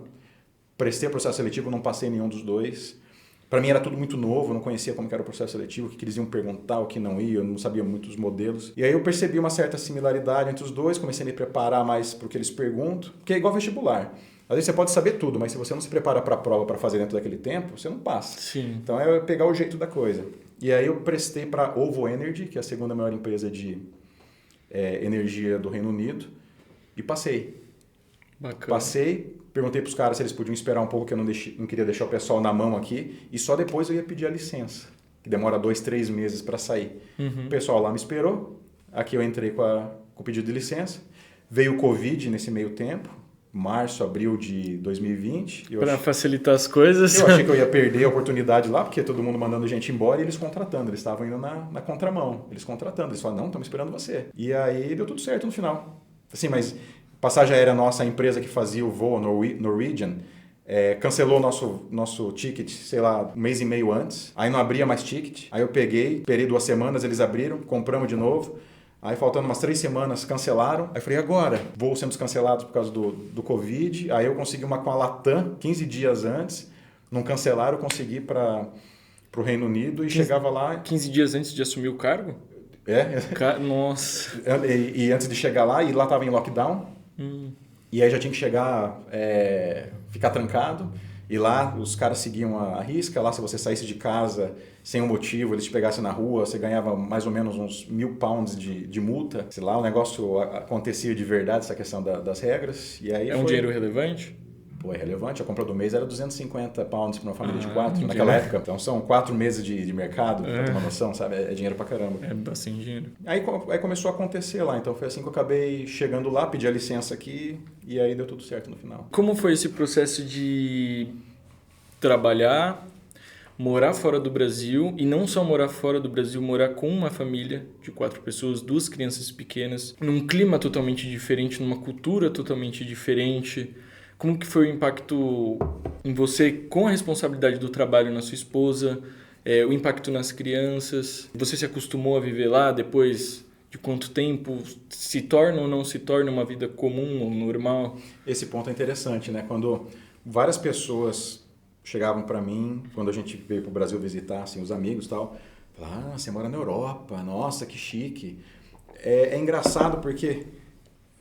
Prestei o processo seletivo, não passei nenhum dos 2. Para mim era tudo muito novo, eu não conhecia como era o processo seletivo, o que eles iam perguntar, o que não ia, eu não sabia muito os modelos. E aí eu percebi uma certa similaridade entre os dois, comecei a me preparar mais para o que eles perguntam, porque é igual vestibular. Às vezes você pode saber tudo, mas se você não se prepara para a prova para fazer dentro daquele tempo, você não passa. Sim. Então é pegar o jeito da coisa. E aí eu prestei para a Ovo Energy, que é a segunda maior empresa de energia do Reino Unido, e passei. Bacana. Passei, perguntei para os caras se eles podiam esperar um pouco, que eu não queria deixar o pessoal na mão aqui, e só depois eu ia pedir a licença, que demora 2, 3 meses para sair. Uhum. O pessoal lá me esperou, aqui eu entrei com o pedido de licença, veio o Covid nesse meio tempo, março, abril de 2020. Para facilitar as coisas. Eu achei que eu ia perder a oportunidade lá, porque todo mundo mandando gente embora e eles contratando, eles estavam indo na contramão, eles contratando, eles falaram, não, estamos esperando você. E aí deu tudo certo no final. Assim, mas... Passagem aérea nossa, a empresa que fazia o voo, Norwegian, Cancelou nosso ticket, sei lá, um mês e meio antes. Aí não abria mais ticket. Aí eu peguei, esperei 2 semanas, eles abriram, compramos de novo. Aí faltando umas 3 semanas, cancelaram. Aí eu falei, agora? Voos sendo cancelados por causa do Covid. Aí eu consegui uma com a Latam, 15 dias antes. Não cancelaram, eu consegui para o Reino Unido e chegava lá... 15 dias antes de assumir o cargo? Nossa. E antes de chegar lá, e lá estava em lockdown. E aí já tinha que chegar, ficar trancado. E lá os caras seguiam a risca. Lá se você saísse de casa sem um motivo, eles te pegassem na rua, você ganhava mais ou menos uns 1.000 pounds de multa. Sei lá, o negócio acontecia de verdade, essa questão das regras. E aí um dinheiro relevante? Pô, é relevante. A compra do mês era 250 pounds para uma família de 4 naquela época. Então são 4 meses de mercado, pra ter uma noção, sabe? É dinheiro pra caramba. É bastante dinheiro. Aí começou a acontecer lá. Então foi assim que eu acabei chegando lá, pedi a licença aqui e aí deu tudo certo no final. Como foi esse processo de trabalhar, morar fora do Brasil e não só morar fora do Brasil, morar com uma família de 4 pessoas, 2 crianças pequenas, num clima totalmente diferente, numa cultura totalmente diferente? Como que foi o impacto em você com a responsabilidade do trabalho na sua esposa, o impacto nas crianças? Você se acostumou a viver lá depois de quanto tempo? Se torna ou não se torna uma vida comum ou normal? Esse ponto é interessante, né? Quando várias pessoas chegavam para mim, quando a gente veio para o Brasil visitar, assim, os amigos e tal, falavam, você mora na Europa, nossa, que chique. É engraçado porque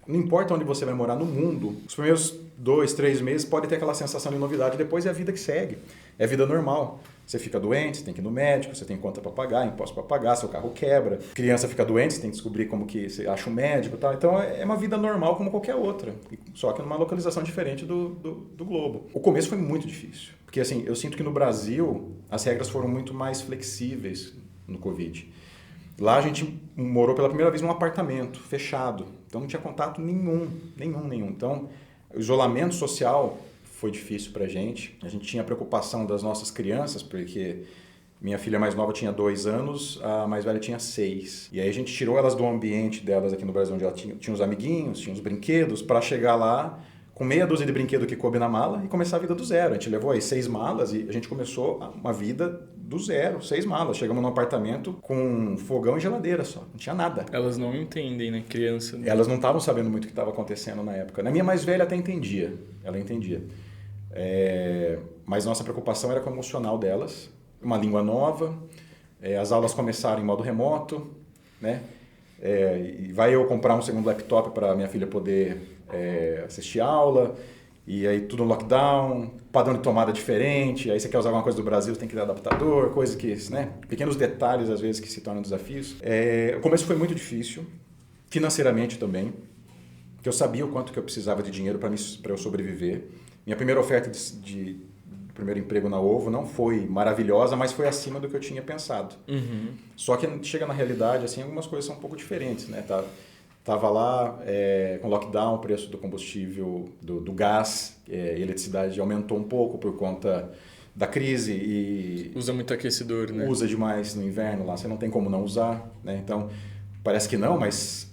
não importa onde você vai morar no mundo, os primeiros 2, 3 meses pode ter aquela sensação de novidade, depois é a vida que segue, é a vida normal. Você fica doente, você tem que ir no médico, você tem conta para pagar, imposto para pagar, seu carro quebra, criança fica doente, você tem que descobrir como que você acha um médico e tal. Então é uma vida normal como qualquer outra, só que numa localização diferente do globo. O começo foi muito difícil, porque assim, eu sinto que no Brasil as regras foram muito mais flexíveis no Covid. Lá a gente morou pela primeira vez num apartamento fechado, então não tinha contato nenhum. Então o isolamento social foi difícil pra gente. A gente tinha preocupação das nossas crianças, porque minha filha mais nova tinha 2 anos, a mais velha tinha 6. E aí a gente tirou elas do ambiente delas aqui no Brasil, onde ela tinha os amiguinhos, tinha os brinquedos, para chegar lá com meia dúzia de brinquedo que coube na mala e começar a vida do zero. A gente levou aí 6 malas e a gente começou uma vida do zero, 6 malas. Chegamos num apartamento com fogão e geladeira só, não tinha nada. Elas não entendem, né, criança? Né? Elas não estavam sabendo muito o que estava acontecendo na época. Na minha mais velha até entendia, ela entendia. Mas nossa preocupação era com o emocional delas, uma língua nova, as aulas começaram em modo remoto, né? E vai eu comprar um segundo laptop para minha filha poder assistir aula, e aí tudo no lockdown, padrão de tomada diferente, aí você quer usar alguma coisa do Brasil, você tem que dar adaptador, coisas que, né? Pequenos detalhes às vezes que se tornam desafios. O começo foi muito difícil, financeiramente também, porque eu sabia o quanto que eu precisava de dinheiro para eu sobreviver. Minha primeira oferta de primeiro emprego na Ovo não foi maravilhosa, mas foi acima do que eu tinha pensado. Uhum. Só que chega na realidade, assim, algumas coisas são um pouco diferentes, né? Tava lá com lockdown, o preço do combustível, do gás e eletricidade aumentou um pouco por conta da crise e... Usa muito aquecedor, né? Usa demais no inverno lá, você não tem como não usar, né? Então, parece que não, mas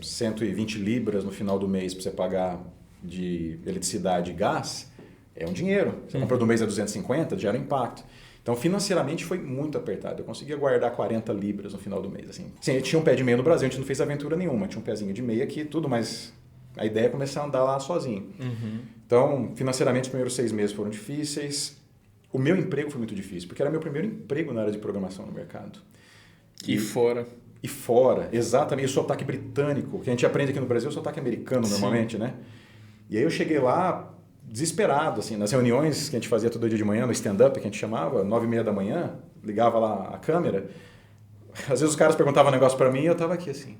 120 libras no final do mês para você pagar de eletricidade e gás é um dinheiro. Você compra do mês a 250, gera um impacto. Então, financeiramente, foi muito apertado. Eu conseguia guardar 40 libras no final do mês. Assim. Sim, eu tinha um pé de meia no Brasil, a gente não fez aventura nenhuma. Tinha um pezinho de meia aqui, tudo, mas a ideia é começar a andar lá sozinho. Uhum. Então, financeiramente, os primeiros 6 meses foram difíceis. O meu emprego foi muito difícil, porque era meu primeiro emprego na área de programação no mercado. E fora. E fora, exatamente. O sotaque britânico, que a gente aprende aqui no Brasil, é o sotaque americano normalmente, né? E aí eu cheguei lá desesperado, assim, nas reuniões que a gente fazia todo dia de manhã, no stand-up, que a gente chamava, 9h30 da manhã, ligava lá a câmera, às vezes os caras perguntavam um negócio para mim e eu tava aqui assim.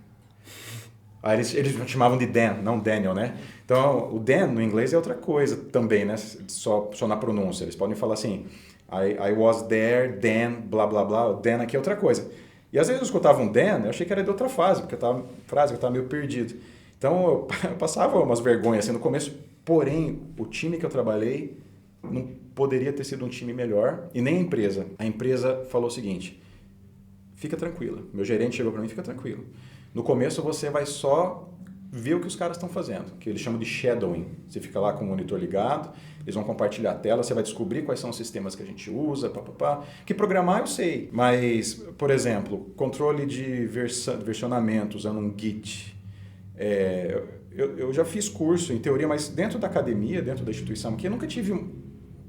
Aí eles me chamavam de Dan, não Daniel, né? Então, o Dan no inglês é outra coisa também, né? Só na pronúncia. Eles podem falar assim, I was there, Dan, blá, blá, blá. O Dan aqui é outra coisa. E às vezes eu escutava um Dan, eu achei que era de outra fase, porque eu tava meio perdido. Então, eu passava umas vergonhas assim no começo, porém, o time que eu trabalhei não poderia ter sido um time melhor, e nem a empresa. A empresa falou o seguinte, fica tranquila. Meu gerente chegou para mim, fica tranquilo. No começo você vai só ver o que os caras estão fazendo, que eles chamam de shadowing. Você fica lá com o monitor ligado, eles vão compartilhar a tela, você vai descobrir quais são os sistemas que a gente usa, papapá. Que programar eu sei, mas, por exemplo, controle de versionamento usando um Git. Eu já fiz curso em teoria, mas dentro da academia, dentro da instituição, que eu nunca tive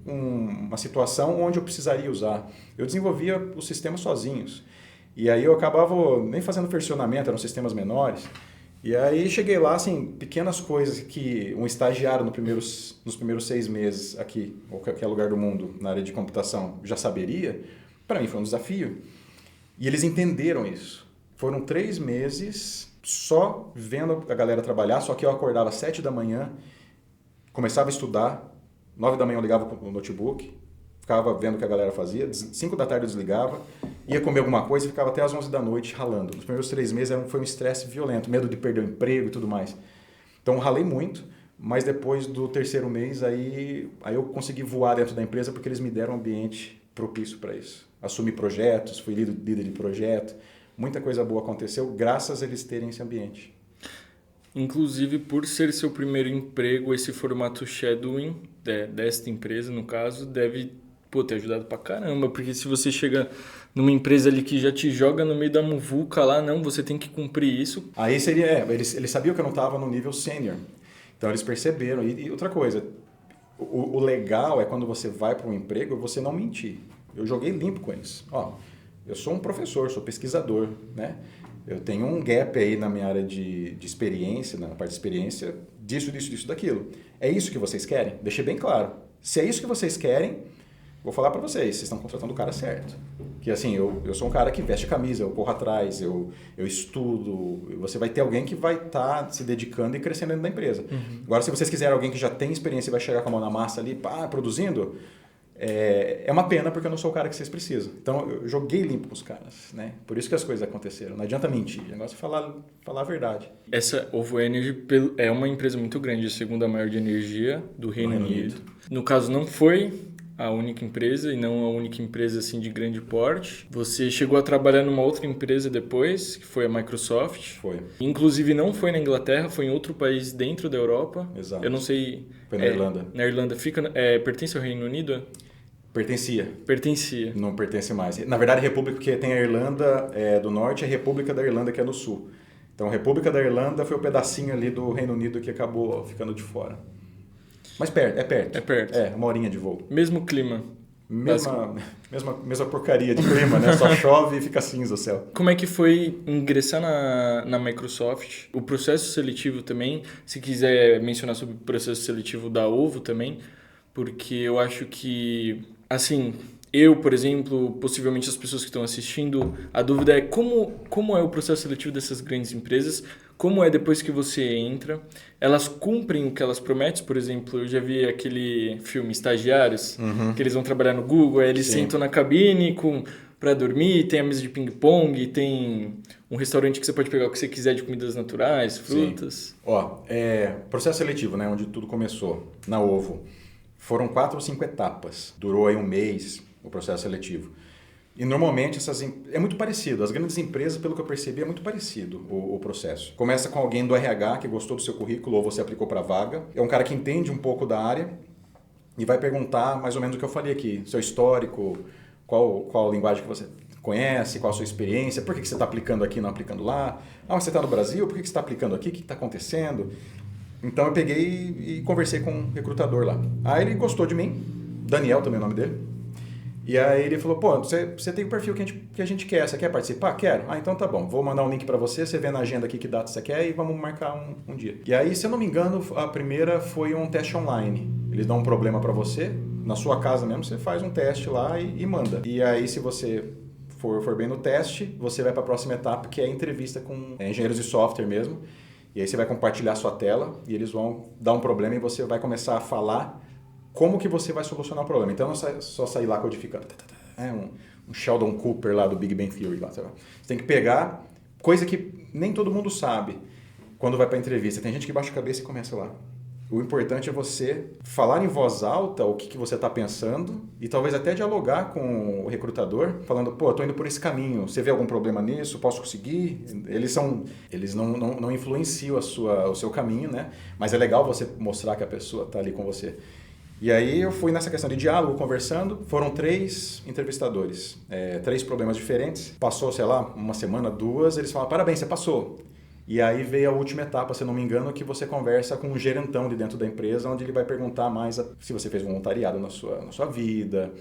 uma situação onde eu precisaria usar. Eu desenvolvia os sistemas sozinhos. E aí eu acabava nem fazendo versionamento, eram sistemas menores. E aí cheguei lá, assim, pequenas coisas que um estagiário nos primeiros 6 meses aqui, ou qualquer lugar do mundo, na área de computação, já saberia. Para mim foi um desafio. E eles entenderam isso. Foram 3 meses só vendo a galera trabalhar, só que eu acordava às 7 da manhã, começava a estudar, 9 da manhã eu ligava o notebook, ficava vendo o que a galera fazia, 5 da tarde eu desligava, ia comer alguma coisa e ficava até às 11 da noite ralando. Nos primeiros 3 meses foi um estresse violento, medo de perder o emprego e tudo mais. Então ralei muito, mas depois do 3º mês aí eu consegui voar dentro da empresa porque eles me deram um ambiente propício para isso. Assumi projetos, fui líder de projeto, muita coisa boa aconteceu graças a eles terem esse ambiente. Inclusive, por ser seu primeiro emprego, esse formato shadowing, desta empresa, no caso, deve ter ajudado pra caramba. Porque se você chega numa empresa ali que já te joga no meio da muvuca lá, não, você tem que cumprir isso. Aí seria, eles sabiam que eu não estava no nível sênior. Então eles perceberam. E outra coisa, o legal é quando você vai para um emprego, você não mentir. Eu joguei limpo com eles. Eu sou um professor, sou pesquisador, né? Eu tenho um gap aí na minha área de experiência, na parte de experiência, disso, daquilo. É isso que vocês querem? Deixei bem claro. Se é isso que vocês querem, vou falar para vocês estão contratando o cara certo. Que assim, eu sou um cara que veste a camisa, eu corro atrás, eu estudo. Você vai ter alguém que vai estar se dedicando e crescendo dentro da empresa. Uhum. Agora, se vocês quiserem alguém que já tem experiência e vai chegar com a mão na massa ali, produzindo... É uma pena porque eu não sou o cara que vocês precisam. Então eu joguei limpo com os caras, né? Por isso que as coisas aconteceram. Não adianta mentir, o negócio é falar a verdade. Essa Ovo Energy é uma empresa muito grande, a segunda maior de energia do Reino Unido. No caso, não foi a única empresa e não a única empresa assim de grande porte. Você chegou a trabalhar numa outra empresa depois, que foi a Microsoft. Foi. Inclusive não foi na Inglaterra, foi em outro país dentro da Europa. Exato. Eu não sei... Foi na Irlanda. Na Irlanda. Pertence ao Reino Unido? Pertencia. Não pertence mais. Na verdade, a República que tem a Irlanda do Norte é a República da Irlanda que é no Sul. Então, a República da Irlanda foi o pedacinho ali do Reino Unido que acabou ficando de fora. Mas perto. É perto. 1 horinha de voo. Mesmo clima. Mesma porcaria de clima, né? Só chove e fica cinza o céu. Como é que foi ingressar na Microsoft? O processo seletivo também, se quiser mencionar sobre o processo seletivo da Ovo também, porque eu acho que, assim, eu, por exemplo, possivelmente as pessoas que estão assistindo, a dúvida é como é o processo seletivo dessas grandes empresas, como é depois que você entra, elas cumprem o que elas prometem. Por exemplo, eu já vi aquele filme Estagiários, que eles vão trabalhar no Google, aí eles sentam na cabine para dormir, tem a mesa de ping-pong, tem um restaurante que você pode pegar o que você quiser de comidas naturais, frutas. Sim. Processo seletivo, né, onde tudo começou, na Ovo. Foram 4 ou 5 etapas. Durou aí 1 mês o processo seletivo. E normalmente é muito parecido. As grandes empresas, pelo que eu percebi, é muito parecido o processo. Começa com alguém do RH que gostou do seu currículo ou você aplicou para a vaga. É um cara que entende um pouco da área e vai perguntar mais ou menos o que eu falei aqui. Seu histórico, qual linguagem que você conhece, qual a sua experiência, por que você está aplicando aqui e não aplicando lá. Você está no Brasil, por que você está aplicando aqui, o que está acontecendo? Então eu peguei e conversei com um recrutador lá. Aí ele gostou de mim, Daniel também é o nome dele. E aí ele falou, você tem o perfil que a gente quer, você quer participar? Quero. Então tá bom, vou mandar um link para você vê na agenda aqui que data você quer e vamos marcar um dia. E aí, se eu não me engano, a primeira foi um teste online. Eles dão um problema para você, na sua casa mesmo, você faz um teste lá e manda. E aí, se você for bem no teste, você vai para a próxima etapa, que é a entrevista com engenheiros de software mesmo. E aí você vai compartilhar a sua tela e eles vão dar um problema e você vai começar a falar como que você vai solucionar o problema. Então não é só sair lá codificando. Um Sheldon Cooper lá do Big Bang Theory. Lá, você tem que pegar coisa que nem todo mundo sabe quando vai para a entrevista. Tem gente que baixa a cabeça e começa lá. O importante é você falar em voz alta o que você está pensando e talvez até dialogar com o recrutador, falando, pô, eu tô indo por esse caminho, você vê algum problema nisso? Posso conseguir? Eles não influenciam o seu caminho, né? Mas é legal você mostrar que a pessoa está ali com você. E aí eu fui nessa questão de diálogo, conversando, foram 3 entrevistadores, 3 problemas diferentes, passou, sei lá, uma semana, 2, eles falaram, parabéns, você passou. E aí veio a última etapa, se não me engano, que você conversa com um gerentão de dentro da empresa, onde ele vai perguntar mais se você fez voluntariado na sua vida,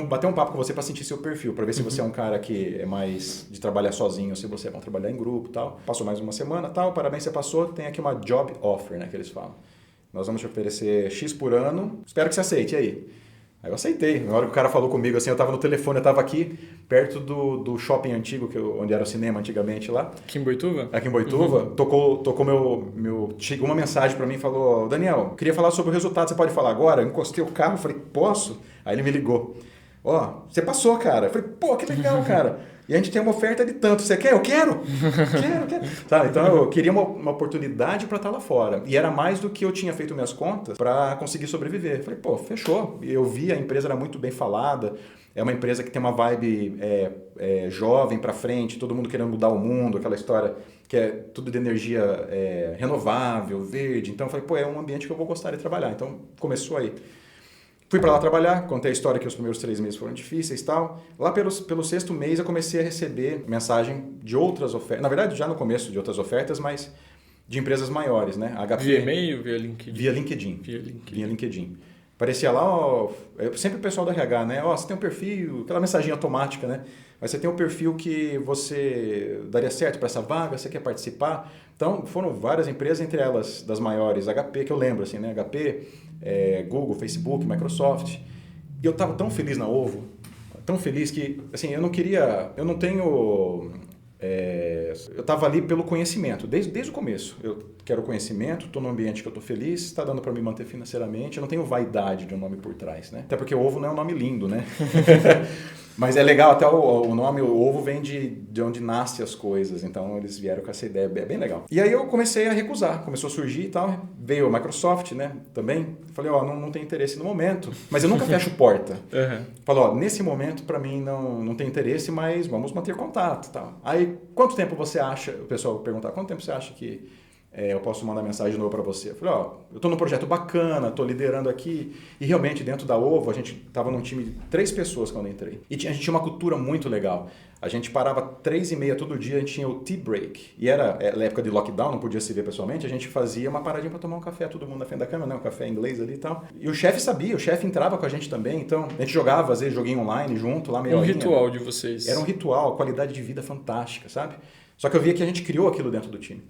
bater um papo com você para sentir seu perfil, para ver se você é um cara que é mais de trabalhar sozinho, ou se você é bom trabalhar em grupo e tal. Passou mais uma semana, tal, parabéns, você passou, tem aqui uma job offer, né, que eles falam. Nós vamos te oferecer X por ano, espero que você aceite, e aí? Aí eu aceitei. Na hora que o cara falou comigo, assim, eu tava no telefone, eu tava aqui, perto do shopping antigo, onde era o cinema antigamente lá. Aqui em Boituva? Aqui em Boituva. Tocou chegou uma mensagem pra mim e falou, Daniel, queria falar sobre o resultado, você pode falar agora? Eu encostei o carro, falei, posso? Aí ele me ligou. Você passou, cara. Eu falei, pô, que legal, cara. E a gente tem uma oferta de tanto. Você quer? Eu quero! Quero. Sabe? Então eu queria uma oportunidade para estar lá fora. E era mais do que eu tinha feito minhas contas para conseguir sobreviver. Falei, pô, fechou. Eu vi, a empresa era muito bem falada. É uma empresa que tem uma vibe jovem para frente, todo mundo querendo mudar o mundo, aquela história que é tudo de energia renovável, verde. Então eu falei, pô, é um ambiente que eu vou gostar de trabalhar. Então começou aí. Fui para lá trabalhar, contei a história que os primeiros 3 meses foram difíceis e tal. Lá pelo 6º mês eu comecei a receber mensagem de outras ofertas. Na verdade, já no começo de outras ofertas, mas de empresas maiores, né? HP, via e-mail, via LinkedIn? Via LinkedIn. Parecia lá, sempre o pessoal do RH, né? Você tem um perfil, aquela mensagem automática, né? Mas você tem um perfil que você daria certo para essa vaga, você quer participar? Então, foram várias empresas, entre elas das maiores, HP, que eu lembro, assim, né? HP, Google, Facebook, Microsoft. E eu estava tão feliz na Ovo, tão feliz que, assim, eu estava ali pelo conhecimento, desde o começo. Eu quero conhecimento, estou num ambiente que eu estou feliz, está dando para me manter financeiramente, eu não tenho vaidade de um nome por trás, né? Até porque o Ovo não é um nome lindo, né? Mas é legal, até o nome, o ovo vem de onde nascem as coisas, então eles vieram com essa ideia, é bem legal. E aí eu comecei a recusar, começou a surgir e tal, veio a Microsoft, né, também, falei, não tem interesse no momento, mas eu nunca fecho porta. Uhum. Falei, nesse momento para mim não tem interesse, mas vamos manter contato e tal. Aí, quanto tempo você acha, o pessoal perguntar, quanto tempo você acha que eu posso mandar mensagem de novo para você? Eu falei, eu estou num projeto bacana, estou liderando aqui. E realmente, dentro da Ovo, a gente estava num time de 3 pessoas quando eu entrei. E a gente tinha uma cultura muito legal. A gente parava 3h30 todo dia, a gente tinha o tea break. E era na época de lockdown, não podia se ver pessoalmente, a gente fazia uma paradinha para tomar um café, todo mundo na frente da câmera, né? Um café inglês ali e tal. E o chefe sabia, o chefe entrava com a gente também. Então, a gente jogava, às vezes, joguinho online junto, lá meio horinha. Um ritual de vocês. Era um ritual, qualidade de vida fantástica, sabe? Só que eu via que a gente criou aquilo dentro do time.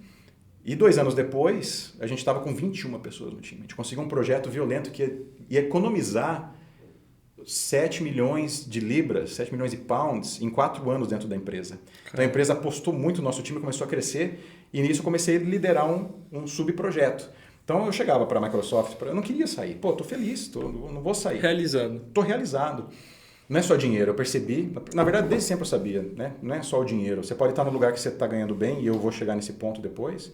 E 2 anos depois, a gente estava com 21 pessoas no time. A gente conseguiu um projeto violento que ia economizar 7 milhões de libras, 7 milhões de pounds em 4 anos dentro da empresa. Então a empresa apostou muito no nosso time, começou a crescer e nisso eu comecei a liderar um subprojeto. Então eu chegava para a Microsoft, eu não queria sair. Estou feliz, não vou sair. Realizado. Estou realizado. Não é só dinheiro, eu percebi, na verdade desde sempre eu sabia, né? Não é só o dinheiro. Você pode estar no lugar que você está ganhando bem e eu vou chegar nesse ponto depois,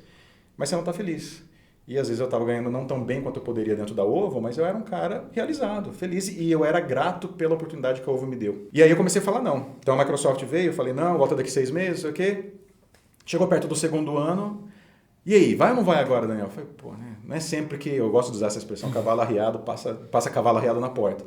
mas você não está feliz. E às vezes eu estava ganhando não tão bem quanto eu poderia dentro da Ovo, mas eu era um cara realizado, feliz e eu era grato pela oportunidade que a Ovo me deu. E aí eu comecei a falar não. Então a Microsoft veio, eu falei não, volta daqui 6 meses, ok? Chegou perto do 2º ano, e aí, vai ou não vai agora, Daniel? Eu falei, né? Não é sempre que eu gosto de usar essa expressão, cavalo arriado, passa cavalo arriado na porta.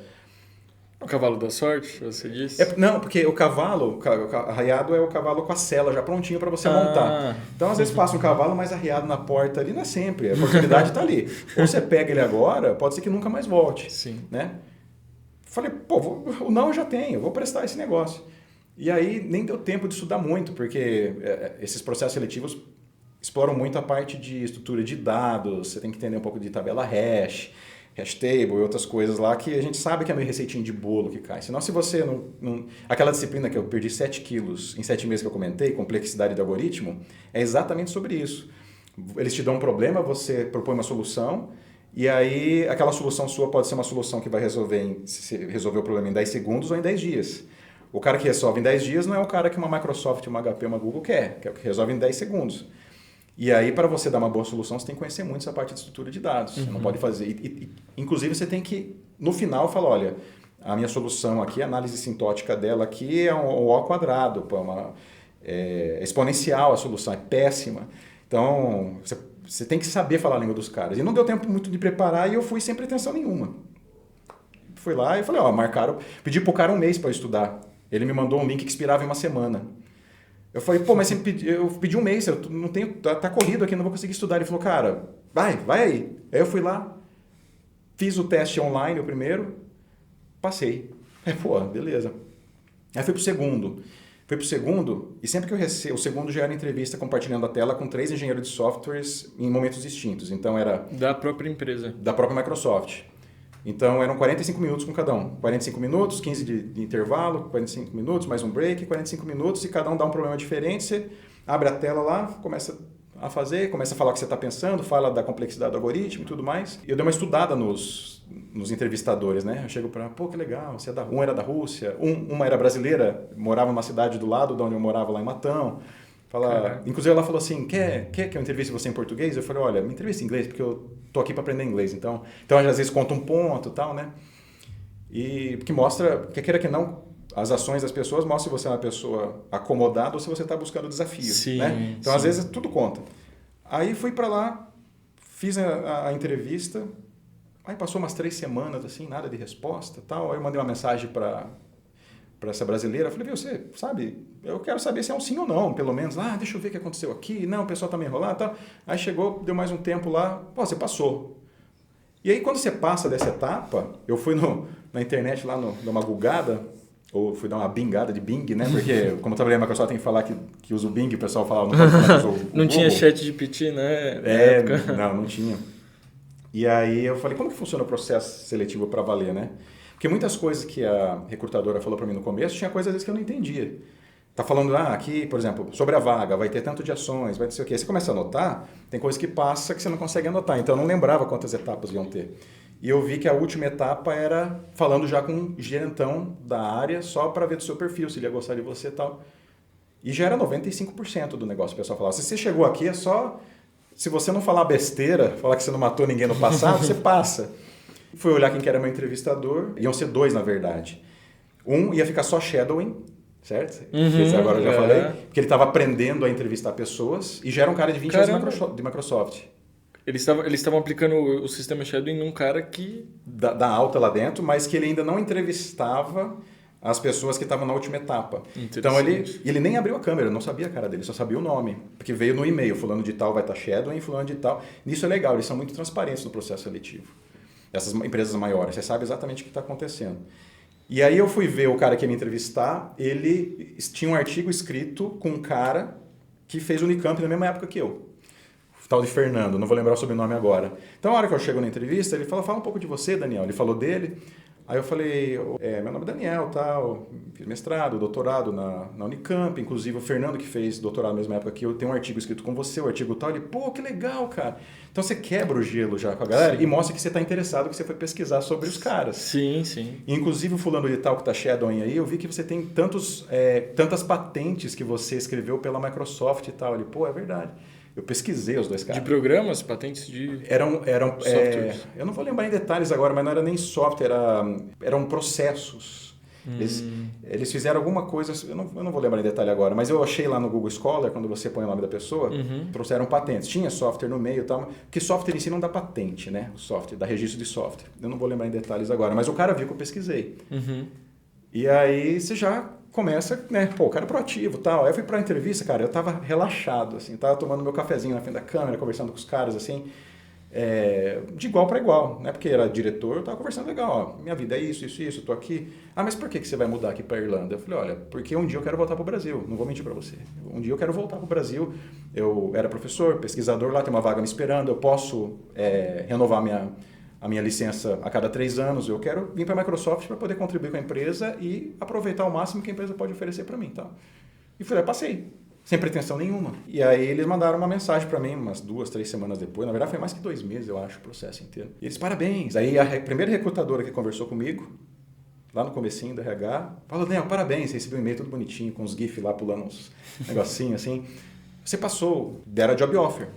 O cavalo da sorte, você disse? Não, porque o cavalo arriado é o cavalo com a sela já prontinho para você montar. Então, às vezes passa um cavalo mais arriado na porta ali, não é sempre. A oportunidade está ali. Ou você pega ele agora, pode ser que nunca mais volte. Sim. Né? Falei, o não eu já tenho, eu vou prestar esse negócio. E aí nem deu tempo de estudar muito, porque esses processos seletivos exploram muito a parte de estrutura de dados, você tem que entender um pouco de tabela hash table e outras coisas lá que a gente sabe que é meio receitinho de bolo que cai. Senão, se você não... Aquela disciplina que eu perdi 7 quilos em 7 meses que eu comentei, complexidade do algoritmo, é exatamente sobre isso. Eles te dão um problema, você propõe uma solução e aí aquela solução sua pode ser uma solução que vai resolver o problema em 10 segundos ou em 10 dias. O cara que resolve em 10 dias não é o cara que uma Microsoft, uma HP, uma Google quer, que é o que resolve em 10 segundos. E aí, para você dar uma boa solução, você tem que conhecer muito essa parte de estrutura de dados. Você não pode fazer... inclusive, você tem que, no final, falar, olha, a minha solução aqui, a análise sintótica dela aqui é um O quadrado, é exponencial a solução, é péssima. Então, você tem que saber falar a língua dos caras. E não deu tempo muito de preparar e eu fui sem pretensão nenhuma. Fui lá e falei, marcaram... Pedi pro cara um mês para estudar. Ele me mandou um link que expirava em uma semana. Eu falei, mas eu pedi um mês, eu não tenho, tá corrido aqui, não vou conseguir estudar. Ele falou, cara, vai aí. Aí eu fui lá, fiz o teste online, o primeiro, passei. Aí, beleza. Aí fui pro segundo. E sempre que eu recebo, o segundo já era entrevista compartilhando a tela com 3 engenheiros de softwares em momentos distintos. Então era... Da própria empresa. Da própria Microsoft. Então, eram 45 minutos com cada um. 45 minutos, 15 de intervalo, 45 minutos, mais um break, 45 minutos, e cada um dá um problema diferente. Você abre a tela lá, começa a fazer, começa a falar o que você está pensando, fala da complexidade do algoritmo e tudo mais. Eu dei uma estudada nos entrevistadores, né? Eu chego para, que legal, um era da Rússia, uma era brasileira, morava numa cidade do lado de onde eu morava, lá em Matão. Inclusive ela falou assim, quer que eu entreviste você em português? Eu falei, olha, me entrevista em inglês, porque eu tô aqui para aprender inglês. Então às vezes conta um ponto e tal, né? E que mostra, que queira que não, as ações das pessoas mostram se você é uma pessoa acomodada ou se você está buscando desafio. Sim, né? Então às vezes tudo conta. Aí fui para lá, fiz a entrevista, aí passou umas 3 semanas, assim, nada de resposta tal. Aí eu mandei uma mensagem para essa brasileira, falei, você sabe, eu quero saber se é um sim ou não, pelo menos. Deixa eu ver o que aconteceu aqui. Não, o pessoal tá meio enrolado, tal. Aí chegou, deu mais um tempo lá, você passou. E aí quando você passa dessa etapa, eu fui na internet lá, dar uma googada, ou fui dar uma bingada de Bing, né? Porque como eu trabalhei na Microsoft, tem que falar que usa o Bing, o pessoal fala, não pode falar que usa o Não tinha Google. ChatGPT, né? Não tinha. E aí eu falei, como que funciona o processo seletivo para valer, né? Porque muitas coisas que a recrutadora falou para mim no começo, tinha coisas às vezes que eu não entendia. Tá falando, aqui, por exemplo, sobre a vaga, vai ter tanto de ações, vai ter sei o quê. Você começa a anotar, tem coisa que passa que você não consegue anotar. Então eu não lembrava quantas etapas iam ter. E eu vi que a última etapa era falando já com um gerentão da área, só para ver do seu perfil, se ele ia gostar de você e tal. E já era 95% do negócio. O pessoal falava, se você chegou aqui, é só... Se você não falar besteira, falar que você não matou ninguém no passado, você passa. Fui olhar quem que era meu entrevistador. Iam ser 2, na verdade. Um ia ficar só shadowing, certo? Agora eu já falei. Porque ele estava aprendendo a entrevistar pessoas. E já era um cara de 20 anos de Microsoft. Eles estavam aplicando o sistema shadowing num cara que... Da alta lá dentro, mas que ele ainda não entrevistava as pessoas que estavam na última etapa. Então ele nem abriu a câmera, não sabia a cara dele, só sabia o nome. Porque veio no e-mail, fulano de tal vai estar shadowing, fulano de tal. Nisso é legal, eles são muito transparentes no processo seletivo. Essas empresas maiores, você sabe exatamente o que está acontecendo. E aí eu fui ver o cara que ia me entrevistar, ele tinha um artigo escrito com um cara que fez o Unicamp na mesma época que eu. O tal de Fernando, não vou lembrar o sobrenome agora. Então a hora que eu chego na entrevista, ele fala um pouco de você, Daniel. Ele falou dele. Aí eu falei, meu nome é Daniel, tal, fiz mestrado, doutorado na Unicamp, inclusive o Fernando que fez doutorado na mesma época que eu, tem um artigo escrito com você, o artigo tal, ele, que legal, cara. Então você quebra o gelo já com a galera. Sim. E mostra que você está interessado, que você foi pesquisar sobre os caras. Sim. E, inclusive o fulano de tal que está shadowing aí, eu vi que você tem tantas patentes que você escreveu pela Microsoft e tal. Ele, é verdade. Eu pesquisei os 2 caras. De programas, patentes de... Eram eu não vou lembrar em detalhes agora, mas não era nem software, eram processos. Eles fizeram alguma coisa, eu não vou lembrar em detalhe agora, mas eu achei lá no Google Scholar, quando você põe o nome da pessoa, trouxeram patentes. Tinha software no meio e tal, porque software em si não dá patente, né? O software, dá registro de software. Eu não vou lembrar em detalhes agora, mas o cara viu que eu pesquisei. E aí você já começa, né? O cara é proativo e tal. Aí eu fui pra entrevista, cara, eu tava relaxado, assim, tava tomando meu cafezinho na frente da câmera, conversando com os caras, assim, de igual para igual, né? Porque era diretor, eu tava conversando legal, minha vida é isso, eu tô aqui. Mas por que você vai mudar aqui pra Irlanda? Eu falei, olha, porque um dia eu quero voltar pro Brasil, não vou mentir para você. Um dia eu quero voltar pro Brasil, eu era professor, pesquisador lá, tem uma vaga me esperando, eu posso renovar a minha licença a cada 3 anos, eu quero vir para a Microsoft para poder contribuir com a empresa e aproveitar o máximo que a empresa pode oferecer para mim. Tá? E fui lá, passei, sem pretensão nenhuma. E aí eles mandaram uma mensagem para mim, umas 2, 3 semanas depois, na verdade foi mais que 2 meses, eu acho, o processo inteiro. E eles, parabéns. Aí a primeira recrutadora que conversou comigo, lá no comecinho do RH, falou, Daniel, parabéns, você recebeu um e-mail tudo bonitinho, com os GIFs lá pulando uns negocinhos assim. Você passou, deram a job offer,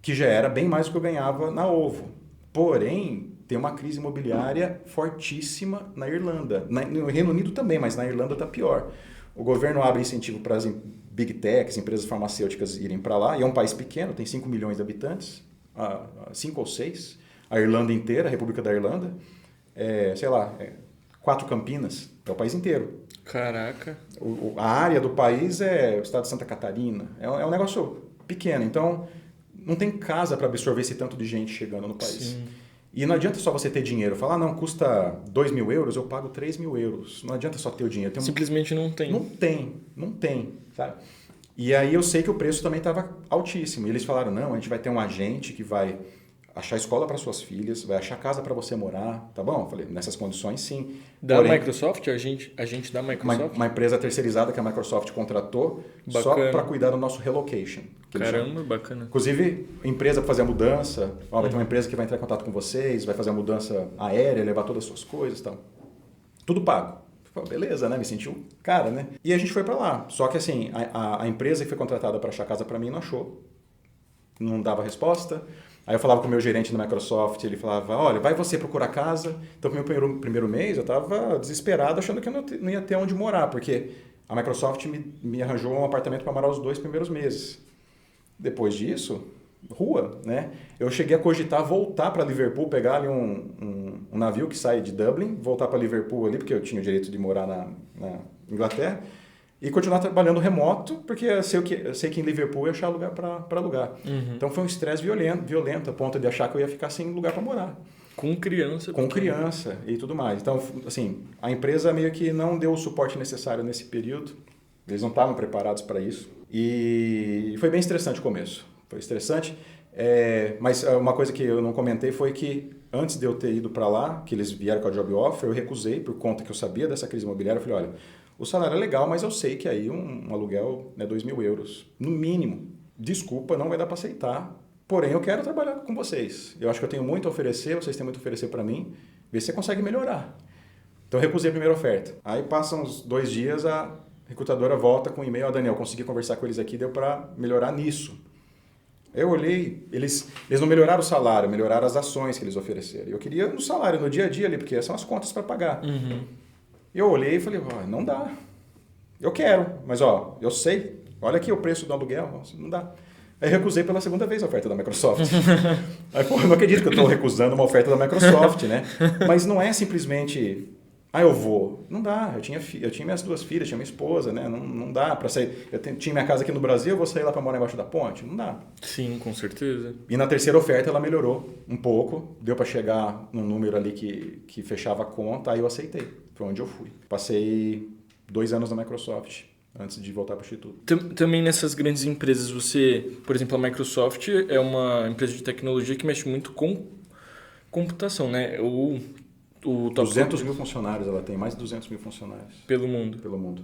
que já era bem mais do que eu ganhava na Ovo. Porém, tem uma crise imobiliária fortíssima na Irlanda. No Reino Unido também, mas na Irlanda está pior. O governo abre incentivo para as big techs, empresas farmacêuticas irem para lá. E é um país pequeno, tem 5 milhões de habitantes, 5 ou 6. A Irlanda inteira, a República da Irlanda, 4 Campinas, é o país inteiro. Caraca. A área do país é o estado de Santa Catarina. É um negócio pequeno. Então, não tem casa para absorver esse tanto de gente chegando no país. Sim. E não adianta só você ter dinheiro. Falar, não, custa 2 mil euros, eu pago 3 mil euros. Não adianta só ter o dinheiro. Simplesmente não tem. Não tem, sabe? E aí eu sei que o preço também estava altíssimo. E eles falaram, não, a gente vai ter um agente que vai achar escola para suas filhas, vai achar casa para você morar, tá bom? Eu falei, nessas condições sim. Da Microsoft? A gente da Microsoft? Uma empresa terceirizada que a Microsoft contratou só para cuidar do nosso relocation. Caramba, bacana. Inclusive, empresa para fazer a mudança, vai ter uma empresa que vai entrar em contato com vocês, vai fazer a mudança aérea, levar todas as suas coisas e tal. Tudo pago. Beleza, né? Me senti um cara, né? E a gente foi para lá. Só que assim, a empresa que foi contratada para achar casa para mim não achou. Não dava resposta. Aí eu falava com o meu gerente na Microsoft, ele falava, olha, vai você procurar casa. Então, no meu primeiro mês, eu estava desesperado, achando que eu não ia ter onde morar, porque a Microsoft me arranjou um apartamento para morar os 2 primeiros meses. Depois disso, rua, né? Eu cheguei a cogitar voltar para Liverpool, pegar ali um navio que sai de Dublin, voltar para Liverpool ali, porque eu tinha o direito de morar na Inglaterra, e continuar trabalhando remoto, porque eu sei que em Liverpool eu ia achar lugar para alugar. Uhum. Então foi um estresse violento, a ponto de achar que eu ia ficar sem lugar para morar. Com criança. Com criança e tudo mais. Então, assim, a empresa meio que não deu o suporte necessário nesse período. Eles não estavam preparados para isso. E foi bem estressante o começo. Foi estressante. Mas uma coisa que eu não comentei foi que antes de eu ter ido para lá, que eles vieram com a job offer, eu recusei por conta que eu sabia dessa crise imobiliária. Eu falei, olha, o salário é legal, mas eu sei que aí um aluguel é 2 mil euros. No mínimo. Desculpa, não vai dar para aceitar. Porém, eu quero trabalhar com vocês. Eu acho que eu tenho muito a oferecer, vocês têm muito a oferecer para mim. Vê se você consegue melhorar. Então, eu recusei a primeira oferta. Aí, passam uns 2 dias, a recrutadora volta com um e-mail. Daniel, consegui conversar com eles aqui, deu para melhorar nisso. Eu olhei, eles não melhoraram o salário, melhoraram as ações que eles ofereceram. Eu queria no salário, no dia a dia ali, porque são as contas para pagar. Uhum. Eu olhei e falei, não dá. Eu quero, mas eu sei. Olha aqui o preço do aluguel, não dá. Aí recusei pela segunda vez a oferta da Microsoft. Aí, eu não acredito que eu estou recusando uma oferta da Microsoft, né? Mas não é simplesmente, eu vou. Não dá, eu tinha minhas 2 filhas, tinha minha esposa, né? Não dá para sair. Tinha minha casa aqui no Brasil, eu vou sair lá para morar embaixo da ponte? Não dá. Sim, com certeza. E na terceira oferta ela melhorou um pouco, deu para chegar num número ali que fechava a conta, aí eu aceitei. Foi onde eu fui. Passei 2 anos na Microsoft antes de voltar para o Instituto. Também nessas grandes empresas, por exemplo, a Microsoft é uma empresa de tecnologia que mexe muito com computação, né? O 200 mil funcionários ela tem, mais de 200 mil funcionários. Pelo mundo. Pelo mundo.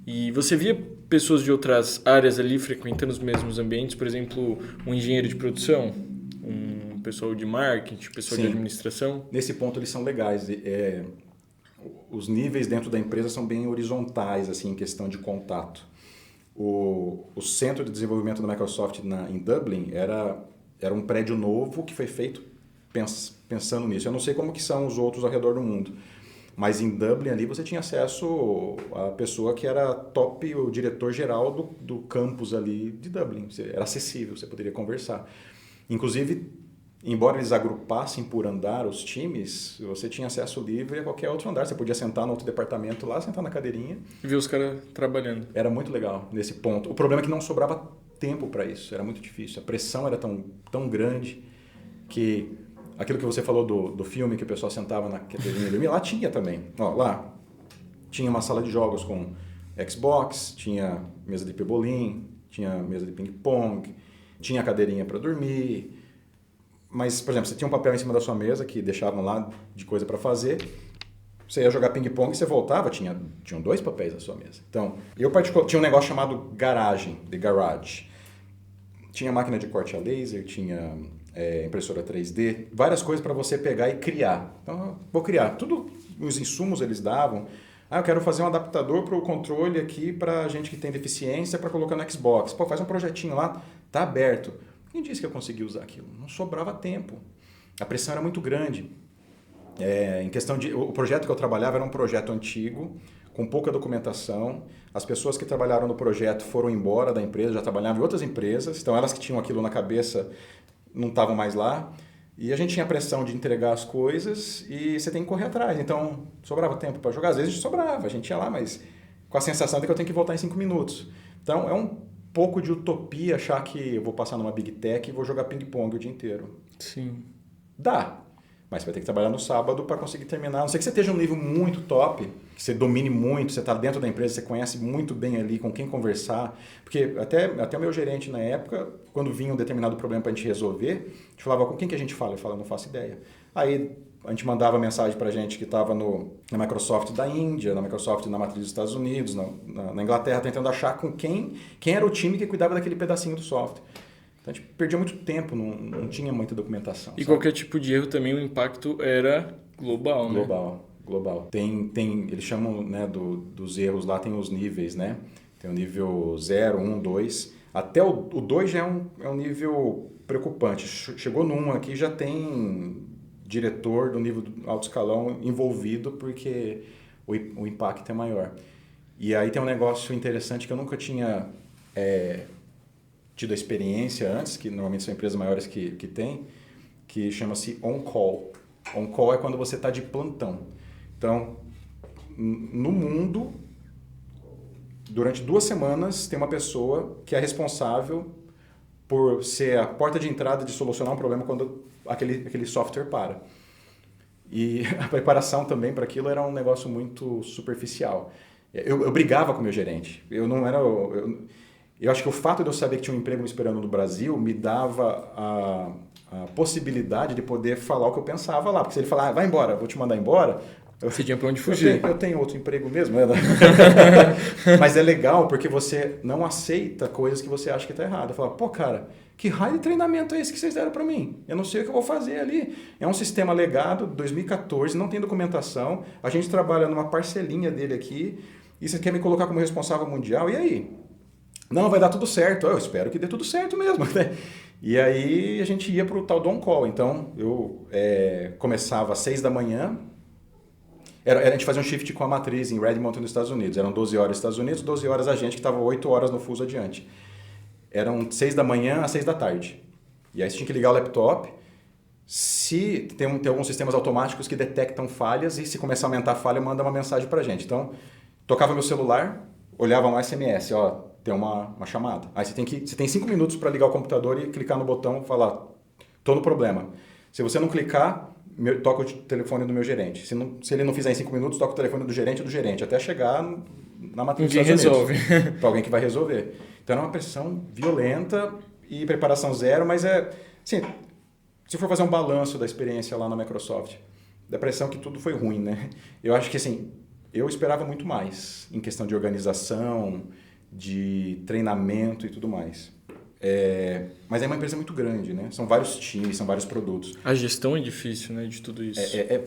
E você via pessoas de outras áreas ali frequentando os mesmos ambientes, por exemplo, um engenheiro de produção, um pessoal de marketing, pessoal de administração? Nesse ponto eles são legais. Os níveis dentro da empresa são bem horizontais, assim, em questão de contato. O centro de desenvolvimento da Microsoft em Dublin era um prédio novo que foi feito pensando nisso. Eu não sei como que são os outros ao redor do mundo, mas em Dublin ali você tinha acesso à pessoa que era top, o diretor-geral do campus ali de Dublin. Era acessível, você poderia conversar. Inclusive, embora eles agrupassem por andar os times, você tinha acesso livre a qualquer outro andar. Você podia sentar no outro departamento lá, sentar na cadeirinha. E ver os caras trabalhando. Era muito legal nesse ponto. O problema é que não sobrava tempo para isso. Era muito difícil. A pressão era tão grande que aquilo que você falou do filme que o pessoal sentava na cadeirinha dormia, lá tinha também. Lá tinha uma sala de jogos com Xbox, tinha mesa de pebolim, tinha mesa de ping-pong, tinha cadeirinha para dormir. Mas, por exemplo, você tinha um papel em cima da sua mesa que deixavam lá de coisa para fazer. Você ia jogar ping-pong e você voltava, tinham 2 papéis na sua mesa. Então, tinha um negócio chamado garage. Tinha máquina de corte a laser, tinha impressora 3D, várias coisas para você pegar e criar. Então, vou criar. Tudo, os insumos eles davam, Eu quero fazer um adaptador para o controle aqui para gente que tem deficiência para colocar no Xbox. Pô, faz um projetinho lá, tá aberto. Quem disse que eu consegui usar aquilo? Não sobrava tempo. A pressão era muito grande. Em questão de... O projeto que eu trabalhava era um projeto antigo, com pouca documentação. As pessoas que trabalharam no projeto foram embora da empresa, já trabalhavam em outras empresas. Então, elas que tinham aquilo na cabeça não estavam mais lá. E a gente tinha a pressão de entregar as coisas e você tem que correr atrás. Então, sobrava tempo para jogar. Às vezes sobrava, a gente ia lá, mas com a sensação de que eu tenho que voltar em 5 minutos. Então, é um pouco de utopia achar que eu vou passar numa Big Tech e vou jogar ping-pong o dia inteiro. Sim. Dá, mas você vai ter que trabalhar no sábado para conseguir terminar. A não ser que você esteja um nível muito top, que você domine muito, você está dentro da empresa, você conhece muito bem ali com quem conversar. Porque até o meu gerente na época, quando vinha um determinado problema para a gente resolver, a gente falava, com quem que a gente fala? Eu falava, não faço ideia. Aí a gente mandava mensagem para a gente que estava na Microsoft da Índia, na Microsoft na matriz dos Estados Unidos, na Inglaterra, tentando achar com quem era o time que cuidava daquele pedacinho do software. Então a gente perdia muito tempo, não tinha muita documentação. E sabe? qualquer tipo de erro também, o impacto era global, né? Global. Eles chamam, né, dos erros lá, tem os níveis, né? Tem o nível 0, 1, 2. Até o 2 já é um nível preocupante. Chegou no 1 aqui, já tem diretor do nível alto escalão envolvido, porque o impacto é maior. E aí tem um negócio interessante que eu nunca tinha tido a experiência antes, que normalmente são empresas maiores que tem, que chama-se on-call. On-call é quando você está de plantão. Então, no mundo, durante 2 semanas, tem uma pessoa que é responsável por ser a porta de entrada de solucionar um problema quando aquele software para. E a preparação também para aquilo era um negócio muito superficial. Eu brigava com o meu gerente. Eu acho que o fato de eu saber que tinha um emprego me esperando no Brasil me dava a possibilidade de poder falar o que eu pensava lá. Porque se ele falar, vai embora, vou te mandar embora... Você tinha para onde fugir. Eu tenho outro emprego mesmo. Né? Mas é legal porque você não aceita coisas que você acha que está errado. Fala, pô, cara, que raio de treinamento é esse que vocês deram para mim? Eu não sei o que eu vou fazer ali. É um sistema legado, 2014, não tem documentação. A gente trabalha numa parcelinha dele aqui e você quer me colocar como responsável mundial? E aí? Não, vai dar tudo certo. Eu espero que dê tudo certo mesmo. E aí a gente ia para o tal do on-call. Então, eu começava às 6 da manhã. A gente fazia um shift com a matriz em Redmond, nos Estados Unidos. Eram 12 horas nos Estados Unidos, 12 horas a gente, que estava 8 horas no fuso adiante. Eram 6 da manhã às 6 da tarde. E aí você tinha que ligar o laptop. Se tem alguns sistemas automáticos que detectam falhas e se começar a aumentar a falha, manda uma mensagem para a gente. Então, tocava meu celular, olhava um SMS, tem uma chamada. Aí você tem 5 minutos para ligar o computador e clicar no botão e falar, estou no problema. Se você não clicar, toca o telefone do meu gerente. Se ele não fizer em 5 minutos, toca o telefone do gerente, até chegar na matriz dos Estados Unidos. Para alguém que vai resolver. Então era uma pressão violenta e preparação zero, mas assim, se for fazer um balanço da experiência lá na Microsoft, da pressão que tudo foi ruim, né? Eu acho que assim, eu esperava muito mais em questão de organização, de treinamento e tudo mais. Mas é uma empresa muito grande, né? São vários times, são vários produtos. A gestão é difícil, né, de tudo isso. É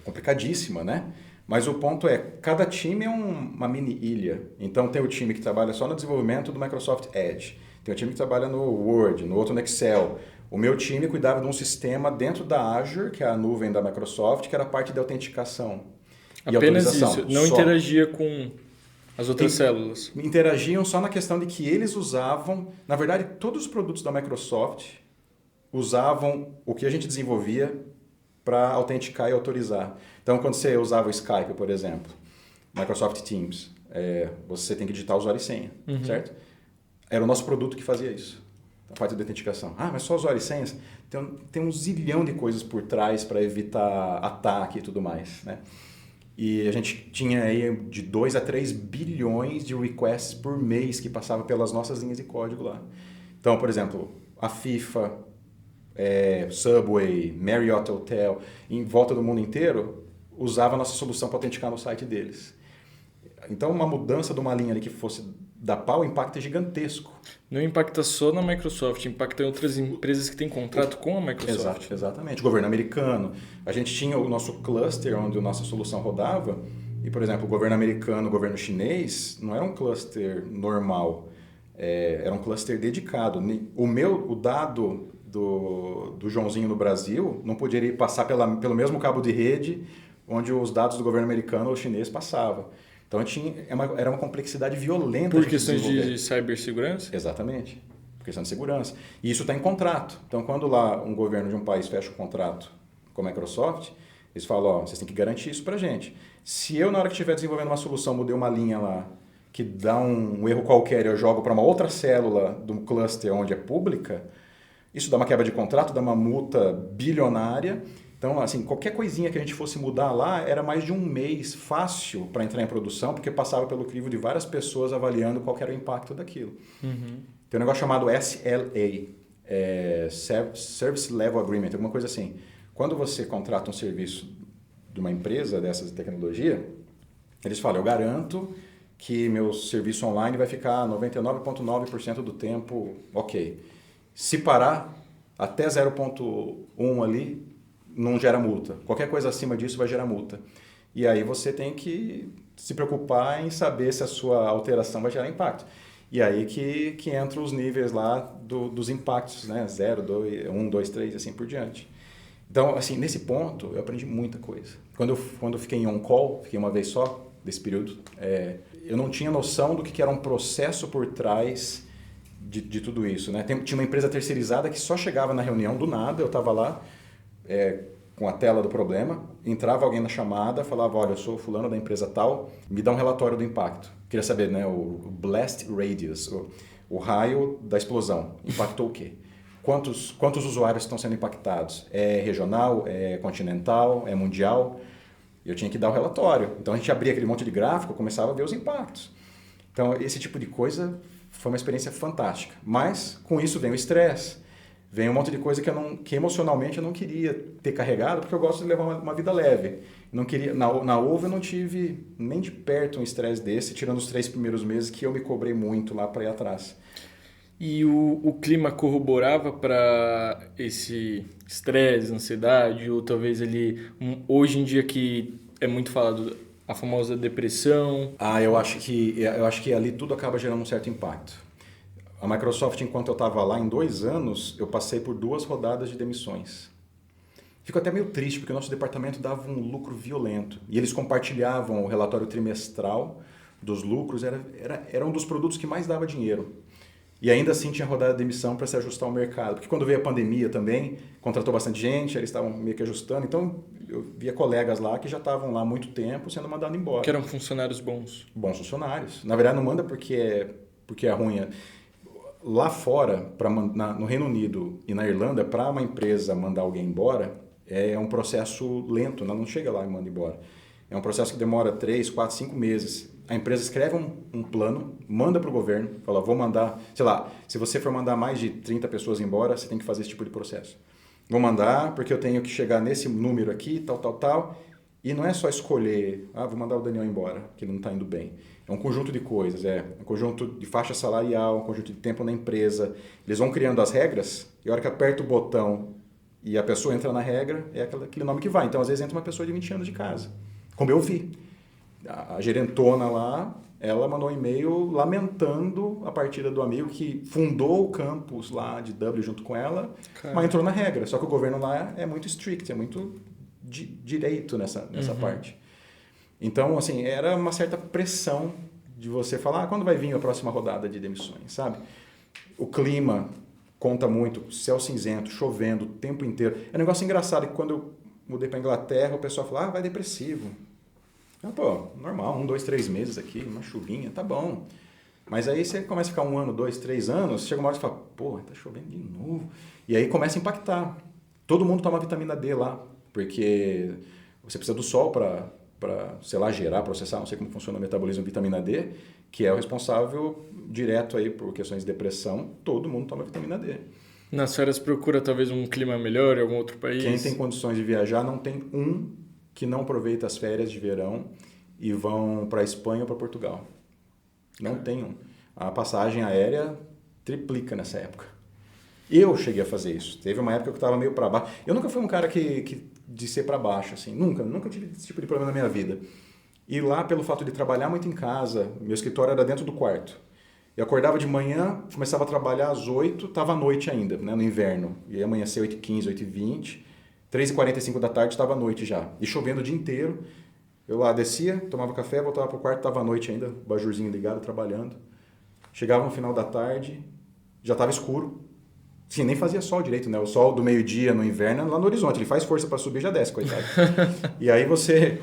complicadíssima, né? Mas o ponto cada time é uma mini ilha. Então tem o time que trabalha só no desenvolvimento do Microsoft Edge. Tem o time que trabalha no Word, no outro no Excel. O meu time cuidava de um sistema dentro da Azure, que é a nuvem da Microsoft, que era a parte de autenticação e apenas autorização. Isso, não interagia com as outras células. Interagiam só na questão de que eles usavam... Na verdade, todos os produtos da Microsoft usavam o que a gente desenvolvia para autenticar e autorizar. Então, quando você usava o Skype, por exemplo, Microsoft Teams, você tem que digitar usuário e senha, certo? Era o nosso produto que fazia isso, a parte da autenticação. Mas só usuário e senhas? Tem um zilhão de coisas por trás para evitar ataque e tudo mais, né? E a gente tinha aí de 2 a 3 bilhões de requests por mês que passava pelas nossas linhas de código lá. Então, por exemplo, a FIFA, Subway, Marriott Hotel, em volta do mundo inteiro, usava a nossa solução para autenticar no site deles. Então, uma mudança de uma linha ali que fosse dar pau, o impacto é gigantesco. Não impacta só na Microsoft, impacta em outras empresas que têm contrato com a Microsoft. Exatamente. O governo americano. A gente tinha o nosso cluster onde a nossa solução rodava E, por exemplo, o governo americano, o governo chinês, não era um cluster normal, era um cluster dedicado. O dado do Joãozinho no Brasil não poderia passar pelo mesmo cabo de rede onde os dados do governo americano ou chinês passavam. Então era uma complexidade violenta. Por questões de cibersegurança? Exatamente, por questão de segurança. E isso está em contrato. Então, quando lá um governo de um país fecha um contrato com a Microsoft, eles falam, vocês têm que garantir isso para a gente. Se eu, na hora que estiver desenvolvendo uma solução, mudei uma linha lá que dá um erro qualquer e eu jogo para uma outra célula do cluster onde é pública, isso dá uma quebra de contrato, dá uma multa bilionária. Então, assim, qualquer coisinha que a gente fosse mudar lá era mais de um mês fácil para entrar em produção, porque passava pelo crivo de várias pessoas avaliando qual era o impacto daquilo. Uhum. Tem um negócio chamado SLA, Service Level Agreement, alguma coisa assim. Quando você contrata um serviço de uma empresa dessas de tecnologia, eles falam, eu garanto que meu serviço online vai ficar 99,9% do tempo ok. Se parar até 0,1 ali, não gera multa. Qualquer coisa acima disso vai gerar multa. E aí você tem que se preocupar em saber se a sua alteração vai gerar impacto. E aí que entram os níveis lá dos impactos, né? 0, 2, 1, 2, 3 assim por diante. Então, assim, nesse ponto, eu aprendi muita coisa. Quando eu fiquei em on-call, fiquei uma vez só, desse período, eu não tinha noção do que era um processo por trás de tudo isso, né? Tinha uma empresa terceirizada que só chegava na reunião do nada, eu estava lá com a tela do problema, entrava alguém na chamada, falava, olha, eu sou fulano da empresa tal, me dá um relatório do impacto. Queria saber, né, o blast radius, o raio da explosão, impactou o quê? Quantos usuários estão sendo impactados? É regional? É continental? É mundial? Eu tinha que dar o relatório. Então a gente abria aquele monte de gráfico, começava a ver os impactos. Então esse tipo de coisa foi uma experiência fantástica. Mas com isso vem o estresse, vem um monte de coisa que emocionalmente eu não queria ter carregado, porque eu gosto de levar uma vida leve. Não queria, na Ovo eu não tive nem de perto um estresse desse, tirando os 3 primeiros meses que eu me cobrei muito lá para ir atrás. E o clima corroborava para esse estresse, ansiedade, ou talvez hoje em dia que é muito falado, a famosa depressão? Eu acho que ali tudo acaba gerando um certo impacto. A Microsoft, enquanto eu estava lá, em 2 anos, eu passei por 2 rodadas de demissões. Fico até meio triste, porque o nosso departamento dava um lucro violento. E eles compartilhavam o relatório trimestral dos lucros, era um dos produtos que mais dava dinheiro. E ainda assim tinha rodada de demissão para se ajustar ao mercado. Porque quando veio a pandemia também, contratou bastante gente, eles estavam meio que ajustando. Então eu via colegas lá que já estavam lá há muito tempo sendo mandados embora. Que eram funcionários bons. Bons funcionários. Na verdade não manda porque é ruim. Lá fora, no Reino Unido e na Irlanda, para uma empresa mandar alguém embora, é um processo lento, ela não chega lá e manda embora. É um processo que demora 3, 4, 5 meses. A empresa escreve um plano, manda para o governo, fala, vou mandar, sei lá, se você for mandar mais de 30 pessoas embora, você tem que fazer esse tipo de processo. Vou mandar porque eu tenho que chegar nesse número aqui, tal. E não é só escolher, vou mandar o Daniel embora, que ele não está indo bem. É um conjunto de coisas, um conjunto de faixa salarial, um conjunto de tempo na empresa. Eles vão criando as regras e a hora que aperta o botão e a pessoa entra na regra, é aquele nome que vai. Então, às vezes, entra uma pessoa de 20 anos de casa, como eu vi. A gerentona lá, ela mandou um e-mail lamentando a partida do amigo que fundou o campus lá de Dublin junto com ela, mas entrou na regra. Só que o governo lá é muito strict, é muito direito nessa parte. Então, assim, era uma certa pressão de você falar, quando vai vir a próxima rodada de demissões, sabe? O clima conta muito, céu cinzento, chovendo o tempo inteiro. É um negócio engraçado que quando eu mudei para Inglaterra, o pessoal fala, vai depressivo. Normal, 1, 2, 3 meses aqui, uma chuvinha, tá bom. Mas aí você começa a ficar 1 ano, 2, 3 anos, chega uma hora e fala, tá chovendo de novo. E aí começa a impactar. Todo mundo toma vitamina D lá, porque você precisa do sol para, sei lá, gerar, processar, não sei como funciona o metabolismo de vitamina D, que é o responsável direto aí por questões de depressão, todo mundo toma vitamina D. Nas férias procura talvez um clima melhor em algum outro país? Quem tem condições de viajar não tem que não aproveita as férias de verão e vão para a Espanha ou para Portugal. Não tem um. A passagem aérea triplica nessa época. Eu cheguei a fazer isso. Teve uma época que eu estava meio para baixo. Eu nunca fui um cara que de ser para baixo, assim. Nunca tive esse tipo de problema na minha vida. E lá, pelo fato de trabalhar muito em casa, meu escritório era dentro do quarto. Eu acordava de manhã, começava a trabalhar às 8, estava à noite ainda, né, no inverno. E ia amanhecer 8h15, 8h20, 3h45 da tarde estava à noite já. E chovendo o dia inteiro. Eu lá descia, tomava café, voltava para o quarto, estava à noite ainda, bajurzinho ligado, trabalhando. Chegava no final da tarde, já estava escuro. Sim, nem fazia sol direito, né? O sol do meio-dia no inverno é lá no horizonte. Ele faz força para subir e já desce, coitado. E aí você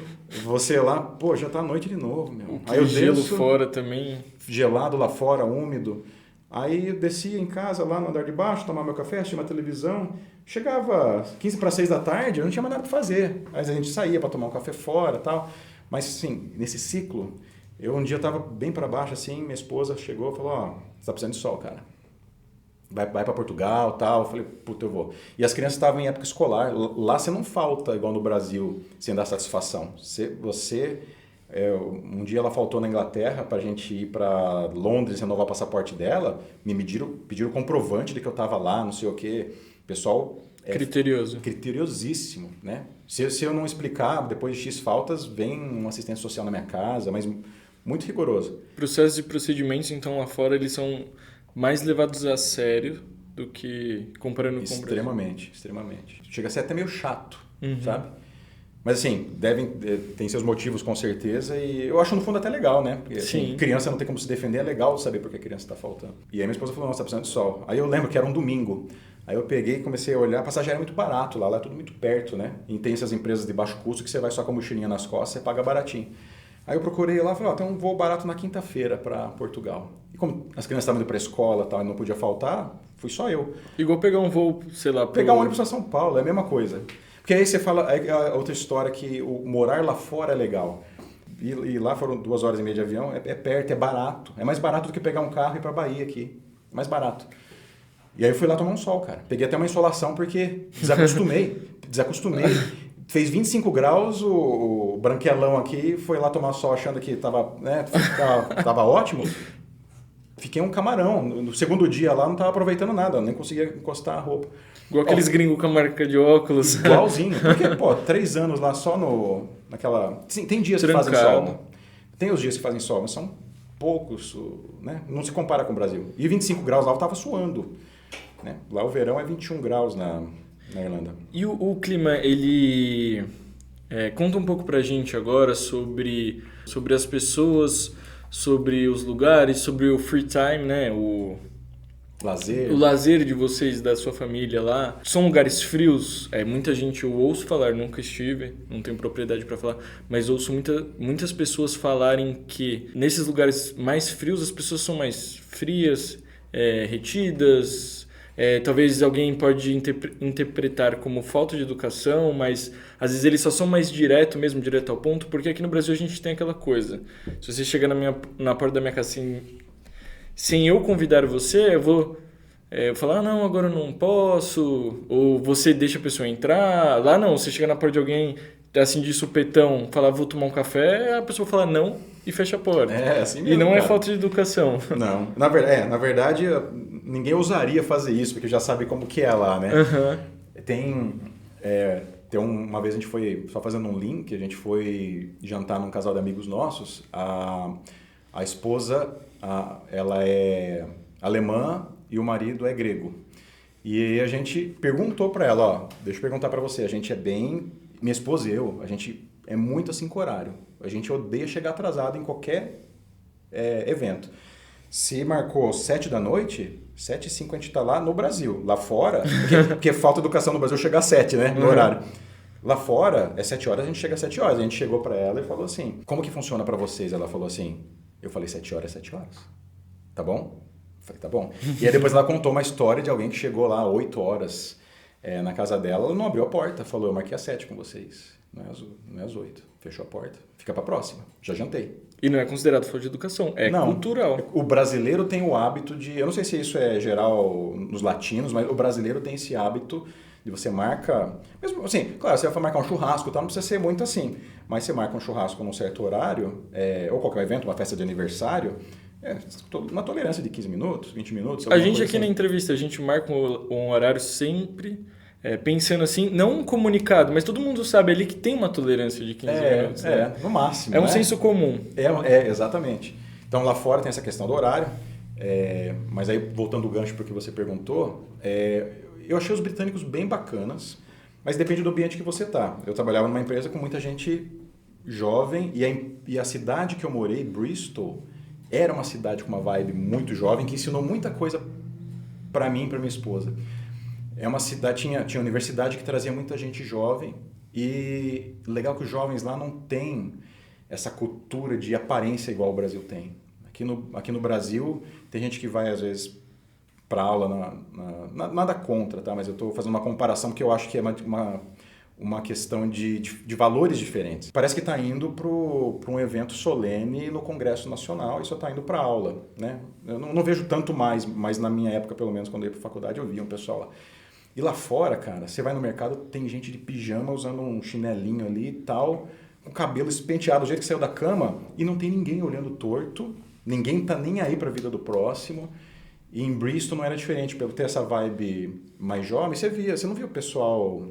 lá, pô, já tá à noite de novo, meu. Aí eu gelo desço, fora também. gelado lá fora, úmido. Aí eu descia em casa, lá no andar de baixo, tomava meu café, assistia uma televisão. Chegava 15 para 6 da tarde, eu não tinha mais nada para fazer. Aí a gente saía para tomar um café fora e tal. Mas, sim, nesse ciclo, eu um dia estava bem para baixo, assim, minha esposa chegou e falou, ó, você tá precisando de sol, cara. Vai para Portugal, tal. Eu falei, puta, eu vou. E as crianças estavam em época escolar. Lá você não falta, igual no Brasil, sem dar satisfação. Um dia ela faltou na Inglaterra para a gente ir para Londres renovar o passaporte dela. Pediram comprovante de que eu estava lá, não sei o quê. Pessoal... Criteriosíssimo, né? Se eu não explicar, depois de X faltas, vem um assistente social na minha casa, mas muito rigoroso. Processos e procedimentos, então, lá fora, eles são mais levados a sério do que comparando com o Brasil. Extremamente. Chega a ser até meio chato, sabe? Mas assim, tem seus motivos com certeza e eu acho no fundo até legal, né? Porque assim, criança não tem como se defender, é legal saber porque a criança está faltando. E aí minha esposa falou, nossa, tá precisando de sol. Aí eu lembro que era um domingo. Aí eu peguei e comecei a olhar, a passagem era muito barato lá é tudo muito perto, né? E tem essas empresas de baixo custo que você vai só com a mochilinha nas costas e paga baratinho. Aí eu procurei lá e falei, tem um voo barato na quinta-feira para Portugal. E como as crianças estavam indo para a escola e tal, e não podia faltar, fui só eu. Igual pegar um voo, sei lá... Pegar um ônibus para São Paulo, é a mesma coisa. Porque aí você fala, é outra história que o morar lá fora é legal. E lá foram 2h30 de avião, é perto, é barato. É mais barato do que pegar um carro e ir para Bahia aqui. É mais barato. E aí eu fui lá tomar um sol, cara. Peguei até uma insolação porque desacostumei. Fez 25 graus, o branquelão aqui foi lá tomar sol achando que tava ótimo. Fiquei um camarão. No segundo dia lá não tava aproveitando nada, nem conseguia encostar a roupa. Igual aqueles gringos com a marca de óculos. Igualzinho. Porque, 3 anos lá só naquela... Sim, tem dias que fazem sol. Tem os dias que fazem sol, mas são poucos, né? Não se compara com o Brasil. E 25 graus lá eu tava suando. Né? Lá o verão é 21 graus na Irlanda. E o clima, ele... conta um pouco pra gente agora sobre as pessoas, sobre os lugares, sobre o free time, né? O lazer de vocês, da sua família lá. São lugares frios? Muita gente eu ouço falar, nunca estive, não tenho propriedade para falar, mas ouço muitas pessoas falarem que nesses lugares mais frios as pessoas são mais frias, retidas... talvez alguém pode interpretar como falta de educação, mas às vezes eles só são mais direto ao ponto, porque aqui no Brasil a gente tem aquela coisa. Se você chegar na porta da minha casa sem eu convidar você, eu vou falar, não, agora eu não posso, ou você deixa a pessoa entrar. Lá não, você chega na porta de alguém, assim de supetão, falar, vou tomar um café, a pessoa fala não e fecha a porta. Assim mesmo, e não cara. É falta de educação. Não, na verdade, ninguém ousaria fazer isso, porque já sabe como que é lá, né? Tem uma vez a gente foi, só fazendo um link, a gente foi jantar num casal de amigos nossos, a esposa, ela é alemã e o marido é grego. E aí a gente perguntou para ela, deixa eu perguntar para você, a gente minha esposa e eu, a gente é muito assim com horário. A gente odeia chegar atrasado em qualquer evento. Se marcou 7 da noite, 7h05 a gente está lá no Brasil. Lá fora, porque falta educação no Brasil chegar às 7, né? No horário. Lá fora, é 7 horas, a gente chega às 7 horas. A gente chegou para ela e falou assim, como que funciona para vocês? Ela falou assim, eu falei 7 horas, 7 horas. Tá bom? Eu falei, tá bom. E aí depois ela contou uma história de alguém que chegou lá 8 horas na casa dela. Ela não abriu a porta, falou, eu marquei às 7 com vocês. Não é às 8. Fechou a porta. Fica para próxima. Já jantei. E não é considerado falta de educação, cultural. O brasileiro tem o hábito de... Eu não sei se isso é geral nos latinos, mas o brasileiro tem esse hábito de você marca... Mesmo assim, claro, você vai marcar um churrasco, tá? Não precisa ser muito assim. Mas você marca um churrasco num certo horário, ou qualquer evento, uma festa de aniversário, uma tolerância de 15 minutos, 20 minutos. A gente aqui na entrevista, a gente marca um horário sempre Pensando assim, não um comunicado, mas todo mundo sabe ali que tem uma tolerância de 15 minutos. Né? No máximo. É um senso comum. Exatamente. Então lá fora tem essa questão do horário, mas aí voltando o gancho para o que você perguntou, eu achei os britânicos bem bacanas, mas depende do ambiente que você tá. Eu trabalhava numa empresa com muita gente jovem e a cidade que eu morei, Bristol, era uma cidade com uma vibe muito jovem que ensinou muita coisa para mim e para minha esposa. É uma cidade, tinha universidade que trazia muita gente jovem e legal que os jovens lá não têm essa cultura de aparência igual o Brasil tem. Aqui no Brasil tem gente que vai às vezes para aula, nada contra, tá? Mas eu estou fazendo uma comparação que eu acho que é uma questão de valores diferentes. Parece que está indo para um evento solene no Congresso Nacional e só está indo para aula, né? Eu não vejo tanto mais, mas na minha época, pelo menos, quando eu ia para a faculdade, eu via um pessoal lá. E lá fora, cara, você vai no mercado, tem gente de pijama usando um chinelinho ali e tal, com o cabelo espenteado do jeito que saiu da cama, e não tem ninguém olhando torto, ninguém tá nem aí para a vida do próximo. E em Bristol não era diferente, pelo ter essa vibe mais jovem, você não via o pessoal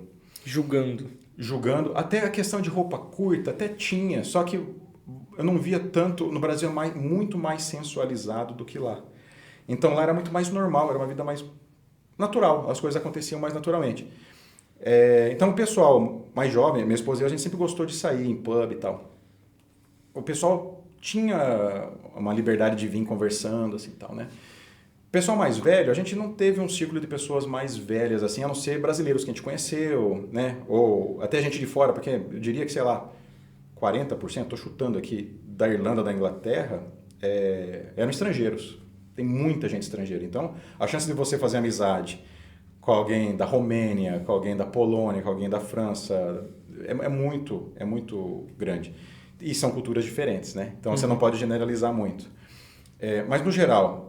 julgando, até a questão de roupa curta, até tinha, só que eu não via tanto, no Brasil é muito mais sensualizado do que lá. Então lá era muito mais normal, era uma vida mais natural, as coisas aconteciam mais naturalmente. Então o pessoal mais jovem, minha esposa e eu, a gente sempre gostou de sair em pub e tal. O pessoal tinha uma liberdade de vir conversando assim e tal, né? O pessoal mais velho, a gente não teve um círculo de pessoas mais velhas assim, a não ser brasileiros que a gente conheceu, né? Ou até gente de fora, porque eu diria que, sei lá, 40%, estou chutando aqui, da Irlanda, da Inglaterra, eram estrangeiros. Tem muita gente estrangeira. Então, a chance de você fazer amizade com alguém da Romênia, com alguém da Polônia, com alguém da França, é muito grande. E são culturas diferentes, né? Então, você não pode generalizar muito. Mas, no geral,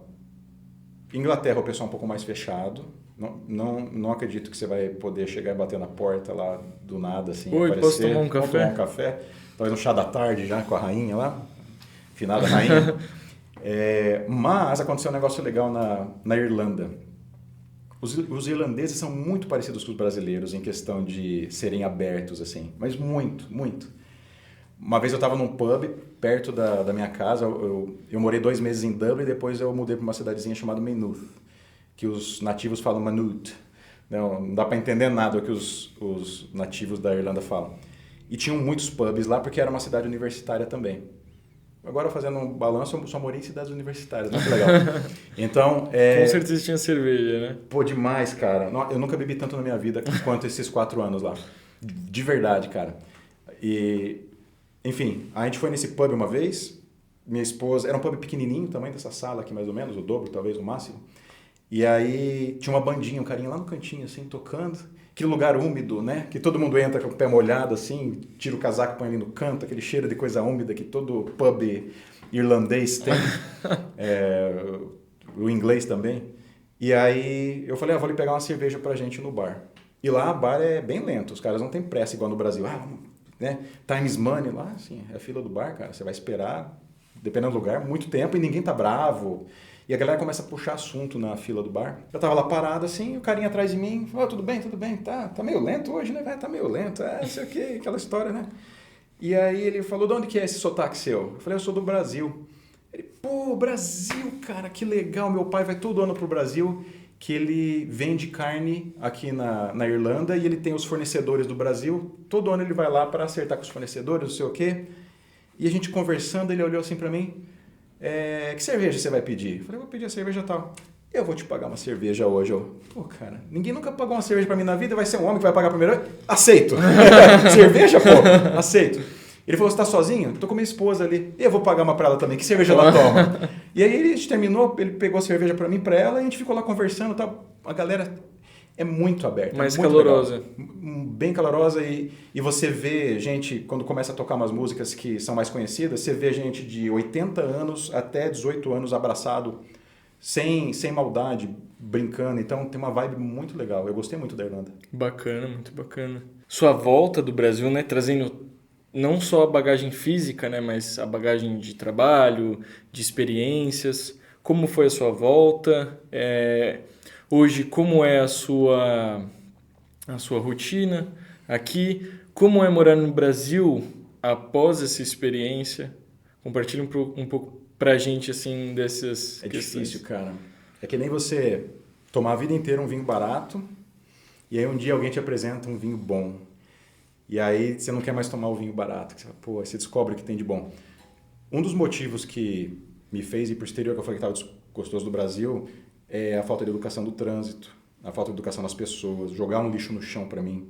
Inglaterra o pessoal é um pouco mais fechado. Não acredito que você vai poder chegar e bater na porta lá do nada, assim, Oi, aparecer. posso tomar um café? Vamos tomar um café. Talvez um chá da tarde já com a rainha lá. Finada rainha. Mas aconteceu um negócio legal na Irlanda. Os irlandeses são muito parecidos com os brasileiros em questão de serem abertos, assim. Mas muito, muito. Uma vez eu estava num pub perto da minha casa. Eu morei 2 meses em Dublin e depois eu mudei para uma cidadezinha chamada Maynooth, que os nativos falam Maynooth. Não dá para entender nada o que os nativos da Irlanda falam. E tinham muitos pubs lá porque era uma cidade universitária também. Agora, fazendo um balanço, eu só morei em cidades universitárias, muito legal. Então, com certeza tinha cerveja, né? Pô, demais, cara. Eu nunca bebi tanto na minha vida quanto esses 4 anos lá. De verdade, cara. E, enfim, a gente foi nesse pub uma vez. Minha esposa... Era um pub pequenininho, tamanho dessa sala aqui mais ou menos, o dobro, talvez, o máximo. E aí tinha uma bandinha, um carinha lá no cantinho, assim, tocando. Aquele lugar úmido, né? Que todo mundo entra com o pé molhado, assim, tira o casaco, põe ali no canto, aquele cheiro de coisa úmida que todo pub irlandês tem. O inglês também. E aí eu falei, vou ali pegar uma cerveja pra gente no bar. E lá, bar é bem lento, os caras não têm pressa igual no Brasil. Né? Times money lá, assim, é a fila do bar, cara. Você vai esperar, dependendo do lugar, muito tempo e ninguém tá bravo. E a galera começa a puxar assunto na fila do bar. Eu tava lá parado assim, o carinha atrás de mim, falou, tudo bem, tá meio lento hoje, né? Tá meio lento, não sei o que, aquela história, né? E aí ele falou, de onde que é esse sotaque seu? Eu falei, eu sou do Brasil. Ele, pô, Brasil, cara, que legal, meu pai vai todo ano pro Brasil, que ele vende carne aqui na Irlanda e ele tem os fornecedores do Brasil, todo ano ele vai lá para acertar com os fornecedores, não sei o quê. E a gente conversando, ele olhou assim para mim, que cerveja você vai pedir? Eu falei, vou pedir a cerveja tal. Eu vou te pagar uma cerveja hoje. Pô, cara, ninguém nunca pagou uma cerveja pra mim na vida, vai ser um homem que vai pagar primeiro? Aceito. Cerveja, pô? Aceito. Ele falou, você tá sozinho? Tô com minha esposa ali. Eu vou pagar uma pra ela também, que cerveja ela toma? E aí a gente terminou, ele pegou a cerveja pra mim, pra ela, e a gente ficou lá conversando e tal. A galera é muito aberta. Mais muito calorosa. Legal. Bem calorosa e você vê gente, quando começa a tocar umas músicas que são mais conhecidas, você vê gente de 80 anos até 18 anos abraçado, sem maldade, brincando. Então tem uma vibe muito legal. Eu gostei muito da Irlanda. Bacana, muito bacana. Sua volta do Brasil, né, trazendo não só a bagagem física, né, mas a bagagem de trabalho, de experiências. Como foi a sua volta? Hoje, como é a sua a sua rotina aqui, como é morar no Brasil após essa experiência. Compartilha um pouco pra gente, assim, dessas questões. Difícil, cara. É que nem você tomar a vida inteira um vinho barato e aí um dia alguém te apresenta um vinho bom. E aí você não quer mais tomar o vinho barato. Você descobre o que tem de bom. Um dos motivos que me fez ir para o exterior, que eu falei que estava desgostoso do Brasil, é a falta de educação do trânsito, a falta de educação das pessoas. Jogar um lixo no chão para mim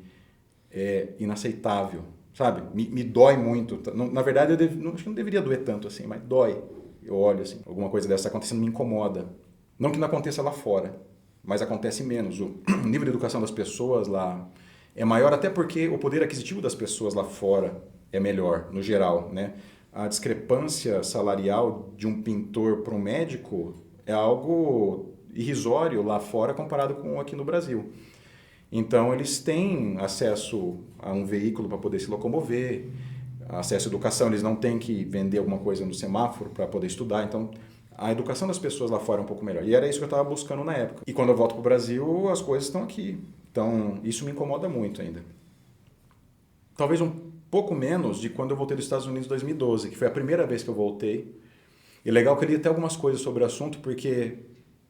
é inaceitável, sabe? Me dói muito. Na verdade, acho que não deveria doer tanto assim, mas dói. Eu olho assim, alguma coisa dessa acontecendo me incomoda. Não que não aconteça lá fora, mas acontece menos. O nível de educação das pessoas lá é maior, até porque o poder aquisitivo das pessoas lá fora é melhor, no geral, né? A discrepância salarial de um pintor para um médico é algo irrisório lá fora comparado com aqui no Brasil. Então, eles têm acesso a um veículo para poder se locomover, acesso à educação, eles não têm que vender alguma coisa no semáforo para poder estudar. Então, a educação das pessoas lá fora é um pouco melhor. E era isso que eu estava buscando na época. E quando eu volto para o Brasil, as coisas estão aqui. Então, isso me incomoda muito ainda. Talvez um pouco menos de quando eu voltei dos Estados Unidos em 2012, que foi a primeira vez que eu voltei. E legal que eu li até algumas coisas sobre o assunto, porque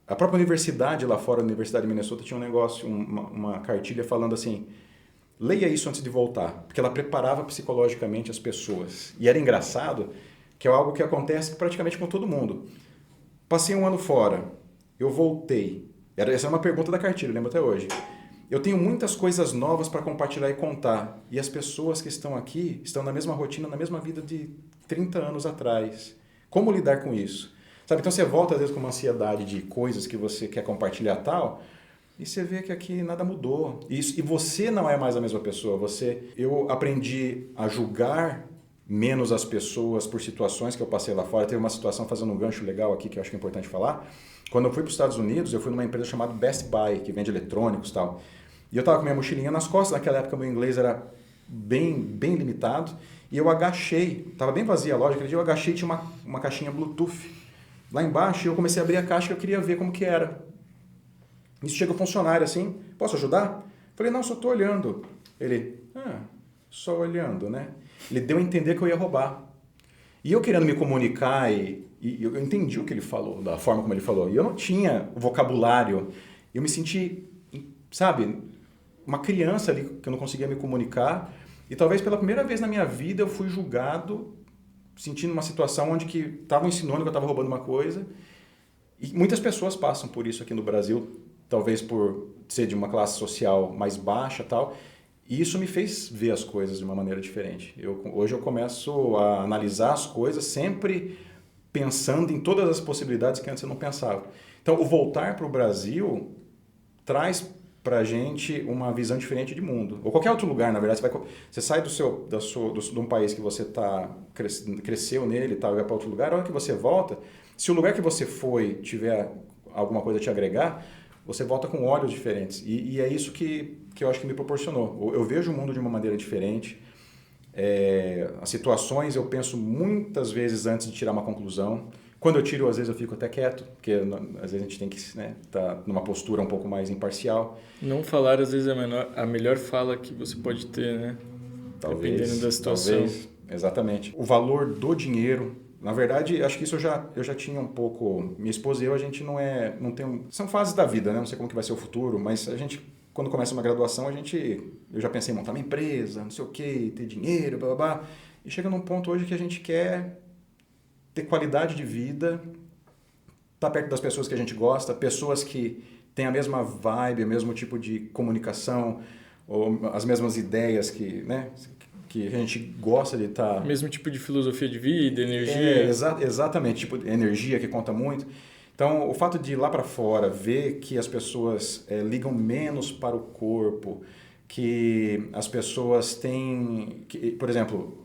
a própria universidade lá fora, a Universidade de Minnesota, tinha um negócio, uma cartilha falando assim, leia isso antes de voltar, porque ela preparava psicologicamente as pessoas. E era engraçado que é algo que acontece praticamente com todo mundo. Passei um ano fora, eu voltei. Essa é uma pergunta da cartilha, lembro até hoje. Eu tenho muitas coisas novas para compartilhar e contar. E as pessoas que estão aqui estão na mesma rotina, na mesma vida de 30 anos atrás. Como lidar com isso? Sabe? Então você volta às vezes com uma ansiedade de coisas que você quer compartilhar tal, e você vê que aqui nada mudou. E você não é mais a mesma pessoa. Eu aprendi a julgar menos as pessoas por situações que eu passei lá fora. Teve uma situação, fazendo um gancho legal aqui que eu acho que é importante falar. Quando eu fui para os Estados Unidos, eu fui numa empresa chamada Best Buy, que vende eletrônicos e tal. E eu estava com minha mochilinha nas costas, naquela época meu inglês era bem limitado, e eu agachei, estava bem vazia a loja, aquele dia eu agachei e tinha uma caixinha Bluetooth lá embaixo, e eu comecei a abrir a caixa que eu queria ver como que era. Nisso chega o funcionário assim, posso ajudar? Falei, não, só estou olhando. Ele, só olhando, né? Ele deu a entender que eu ia roubar. E eu querendo me comunicar, e eu entendi o que ele falou, da forma como ele falou, e eu não tinha o vocabulário, eu me senti, sabe, uma criança ali que eu não conseguia me comunicar, e talvez pela primeira vez na minha vida eu fui julgado, sentindo uma situação onde que estavam insinuando que eu estava roubando uma coisa, e muitas pessoas passam por isso aqui no Brasil, talvez por ser de uma classe social mais baixa e tal, e isso me fez ver as coisas de uma maneira diferente. Hoje eu começo a analisar as coisas sempre pensando em todas as possibilidades que antes eu não pensava. Então, o voltar para o Brasil traz para a gente uma visão diferente de mundo. Ou qualquer outro lugar, na verdade. Você sai de um país que você cresceu nele, tá, vai para outro lugar, a hora que você volta, se o lugar que você foi tiver alguma coisa a te agregar, você volta com olhos diferentes. E é isso que eu acho que me proporcionou. Eu vejo o mundo de uma maneira diferente. As situações eu penso muitas vezes antes de tirar uma conclusão. Quando eu tiro, às vezes eu fico até quieto, porque às vezes a gente tem que estar numa postura um pouco mais imparcial. Não falar, às vezes, é a melhor fala que você pode ter, né? Talvez, dependendo da situação. Talvez, exatamente. O valor do dinheiro, na verdade, acho que isso eu já tinha um pouco... Minha esposa e eu, a gente não tem... São fases da vida, né? Não sei como que vai ser o futuro, mas a gente, quando começa uma graduação, eu já pensei em montar uma empresa, não sei o quê, ter dinheiro, blá, blá, blá. E chega num ponto hoje que a gente quer ter qualidade de vida, estar perto das pessoas que a gente gosta, pessoas que têm a mesma vibe, o mesmo tipo de comunicação, ou as mesmas ideias que a gente gosta de estar... Mesmo tipo de filosofia de vida, energia. Exatamente, tipo de energia que conta muito. Então, o fato de ir lá para fora, ver que as pessoas ligam menos para o corpo, que as pessoas têm... por exemplo,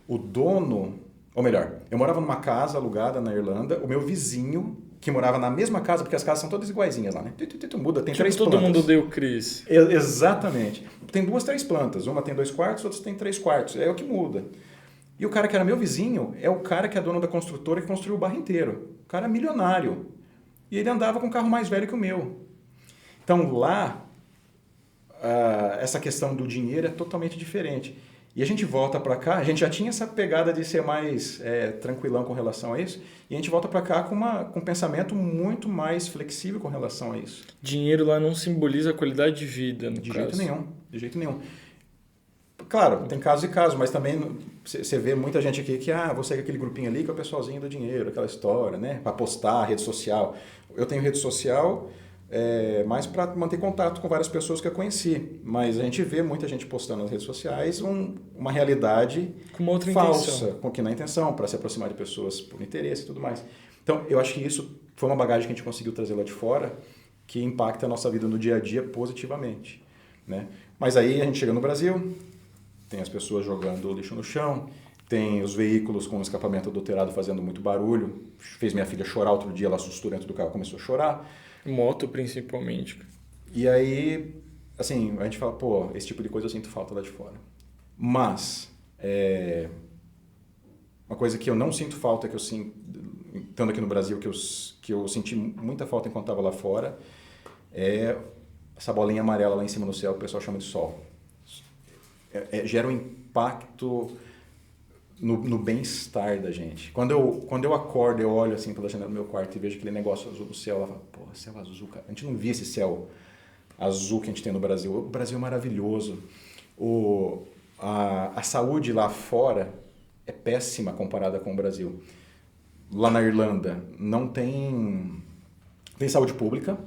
o dono... Ou melhor, eu morava numa casa alugada na Irlanda, o meu vizinho, que morava na mesma casa, porque as casas são todas iguaizinhas lá, né? Muda, tem 3 plantas. Todo mundo odeia o Chris. Exatamente. Tem 2, 3 plantas. Uma tem 2 quartos, outra tem 3 quartos. É o que muda. E o cara que era meu vizinho é o cara que é dono da construtora que construiu o bairro inteiro. O cara é milionário. E ele andava com um carro mais velho que o meu. Então lá, essa questão do dinheiro é totalmente diferente. E a gente volta para cá, a gente já tinha essa pegada de ser mais tranquilão com relação a isso, e a gente volta para cá com um pensamento muito mais flexível com relação a isso. Dinheiro lá não simboliza a qualidade de vida, no De caso. jeito nenhum, de jeito nenhum. Claro, tem casos e casos, mas também você vê muita gente aqui que, vou sair com aquele grupinho ali que é o pessoalzinho do dinheiro, aquela história, né? Para postar, rede social. Eu tenho rede social mais para manter contato com várias pessoas que eu conheci, mas a gente vê muita gente postando nas redes sociais uma realidade com uma outra falsa, intenção. com que não é intenção, para se aproximar de pessoas por interesse e tudo mais. Então, eu acho que isso foi uma bagagem que a gente conseguiu trazer lá de fora, que impacta a nossa vida no dia a dia positivamente, né? Mas aí a gente chega no Brasil, tem as pessoas jogando lixo no chão, tem os veículos com escapamento adulterado fazendo muito barulho. Fez minha filha chorar outro dia, ela assustou dentro do carro, começou a chorar. Moto, principalmente. E aí, assim, a gente fala, pô, esse tipo de coisa eu sinto falta lá de fora. Mas, uma coisa que eu não sinto falta, que eu sinto, estando aqui no Brasil, que eu senti muita falta enquanto estava lá fora, é essa bolinha amarela lá em cima no céu, que o pessoal chama de sol. Gera um impacto no bem-estar da gente. Quando eu acordo, eu olho assim pela janela do meu quarto e vejo aquele negócio azul no céu, eu falo, pô, céu azul, cara. A gente não via esse céu azul que a gente tem no Brasil. O Brasil é maravilhoso. A saúde lá fora é péssima comparada com o Brasil. Lá na Irlanda não tem saúde pública.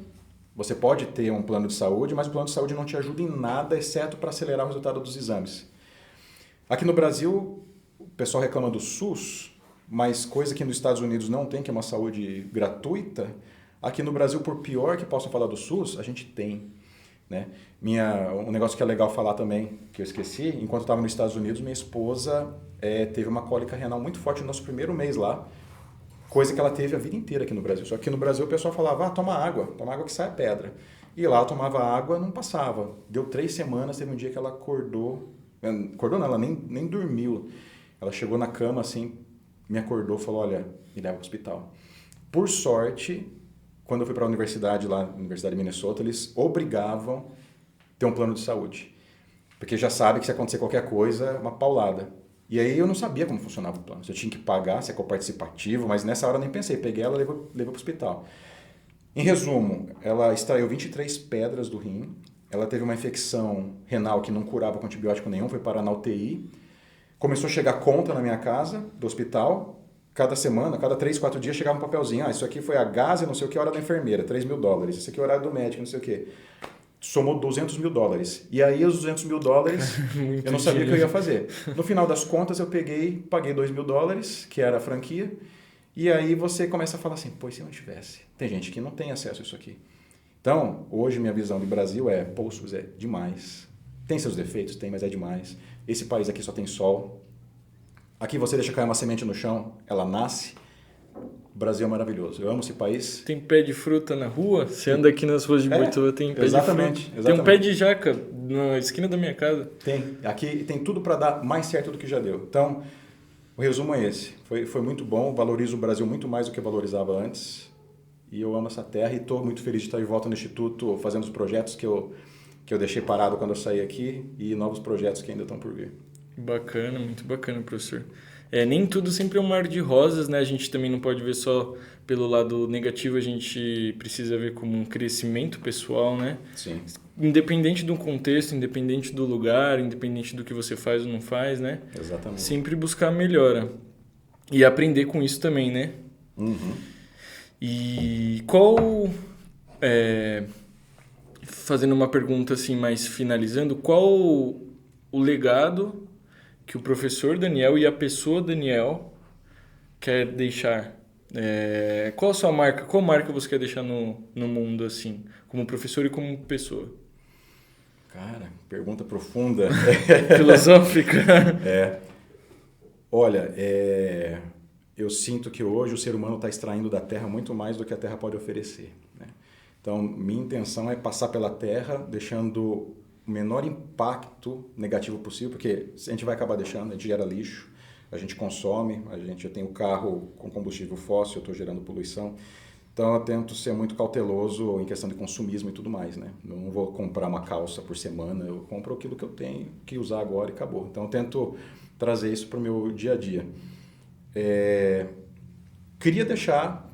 Você pode ter um plano de saúde, mas o plano de saúde não te ajuda em nada, exceto para acelerar o resultado dos exames. Aqui no Brasil, o pessoal reclama do SUS, mas coisa que nos Estados Unidos não tem, que é uma saúde gratuita, aqui no Brasil, por pior que possam falar do SUS, a gente tem, né? Um negócio que é legal falar também, que eu esqueci, enquanto eu estava nos Estados Unidos, minha esposa teve uma cólica renal muito forte no nosso primeiro mês lá, coisa que ela teve a vida inteira aqui no Brasil. Só que no Brasil o pessoal falava, toma água que sai a pedra. E lá ela tomava água, não passava. Deu 3 semanas, teve um dia que ela acordou não, ela nem dormiu. Ela chegou na cama assim, me acordou e falou, olha, me leva para o hospital. Por sorte, quando eu fui para a universidade lá, na Universidade de Minnesota, eles obrigavam a ter um plano de saúde. Porque já sabe que se acontecer qualquer coisa, é uma paulada. E aí eu não sabia como funcionava o plano. Se eu tinha que pagar, se é coparticipativo, mas nessa hora eu nem pensei. Peguei ela e levei para o hospital. Em resumo, ela extraiu 23 pedras do rim, ela teve uma infecção renal que não curava com antibiótico nenhum, foi parar na UTI, começou a chegar conta na minha casa, do hospital, cada semana, cada 3, 4 dias chegava um papelzinho, isso aqui foi a gás e não sei o que, hora da enfermeira, $3.000, isso aqui é o horário do médico, não sei o que. Somou $200.000. E aí os $200.000 eu não sabia o que eu ia fazer. No final das contas eu paguei $2.000, que era a franquia, e aí você começa a falar assim, pô, e se eu não tivesse? Tem gente que não tem acesso a isso aqui. Então, hoje minha visão de Brasil pô, o SUS é demais. Tem seus defeitos? Tem, mas é demais. Esse país aqui só tem sol. Aqui você deixa cair uma semente no chão, ela nasce. O Brasil é maravilhoso. Eu amo esse país. Tem pé de fruta na rua? Você anda aqui nas ruas de Boituva, tem pé de fruta. Exatamente. Tem um pé de jaca na esquina da minha casa. Tem. Aqui tem tudo para dar mais certo do que já deu. Então, o resumo é esse. Foi muito bom. Valorizo o Brasil muito mais do que eu valorizava antes. E eu amo essa terra e estou muito feliz de estar de volta no Instituto, fazendo os projetos que eu deixei parado quando eu saí aqui e novos projetos que ainda estão por vir. Bacana, muito bacana, professor. Nem tudo sempre é um mar de rosas, né? A gente também não pode ver só pelo lado negativo, a gente precisa ver como um crescimento pessoal, né? Sim. Independente do contexto, independente do lugar, independente do que você faz ou não faz, né? Exatamente. Sempre buscar a melhora. E aprender com isso também, né? Uhum. E fazendo uma pergunta assim, mais finalizando, qual o legado que o professor Daniel e a pessoa Daniel quer deixar? Qual a sua marca? Qual marca você quer deixar no mundo, assim, como professor e como pessoa? Cara, pergunta profunda. Filosófica? Olha, eu sinto que hoje o ser humano está extraindo da Terra muito mais do que a Terra pode oferecer, né? Então, minha intenção é passar pela Terra deixando o menor impacto negativo possível, porque a gente vai acabar deixando, a gente gera lixo, a gente consome, a gente já tem o carro com combustível fóssil, eu estou gerando poluição. Então, eu tento ser muito cauteloso em questão de consumismo e tudo mais, né? Eu não vou comprar uma calça por semana, eu compro aquilo que eu tenho que usar agora e acabou. Então, eu tento trazer isso para o meu dia a dia. Queria deixar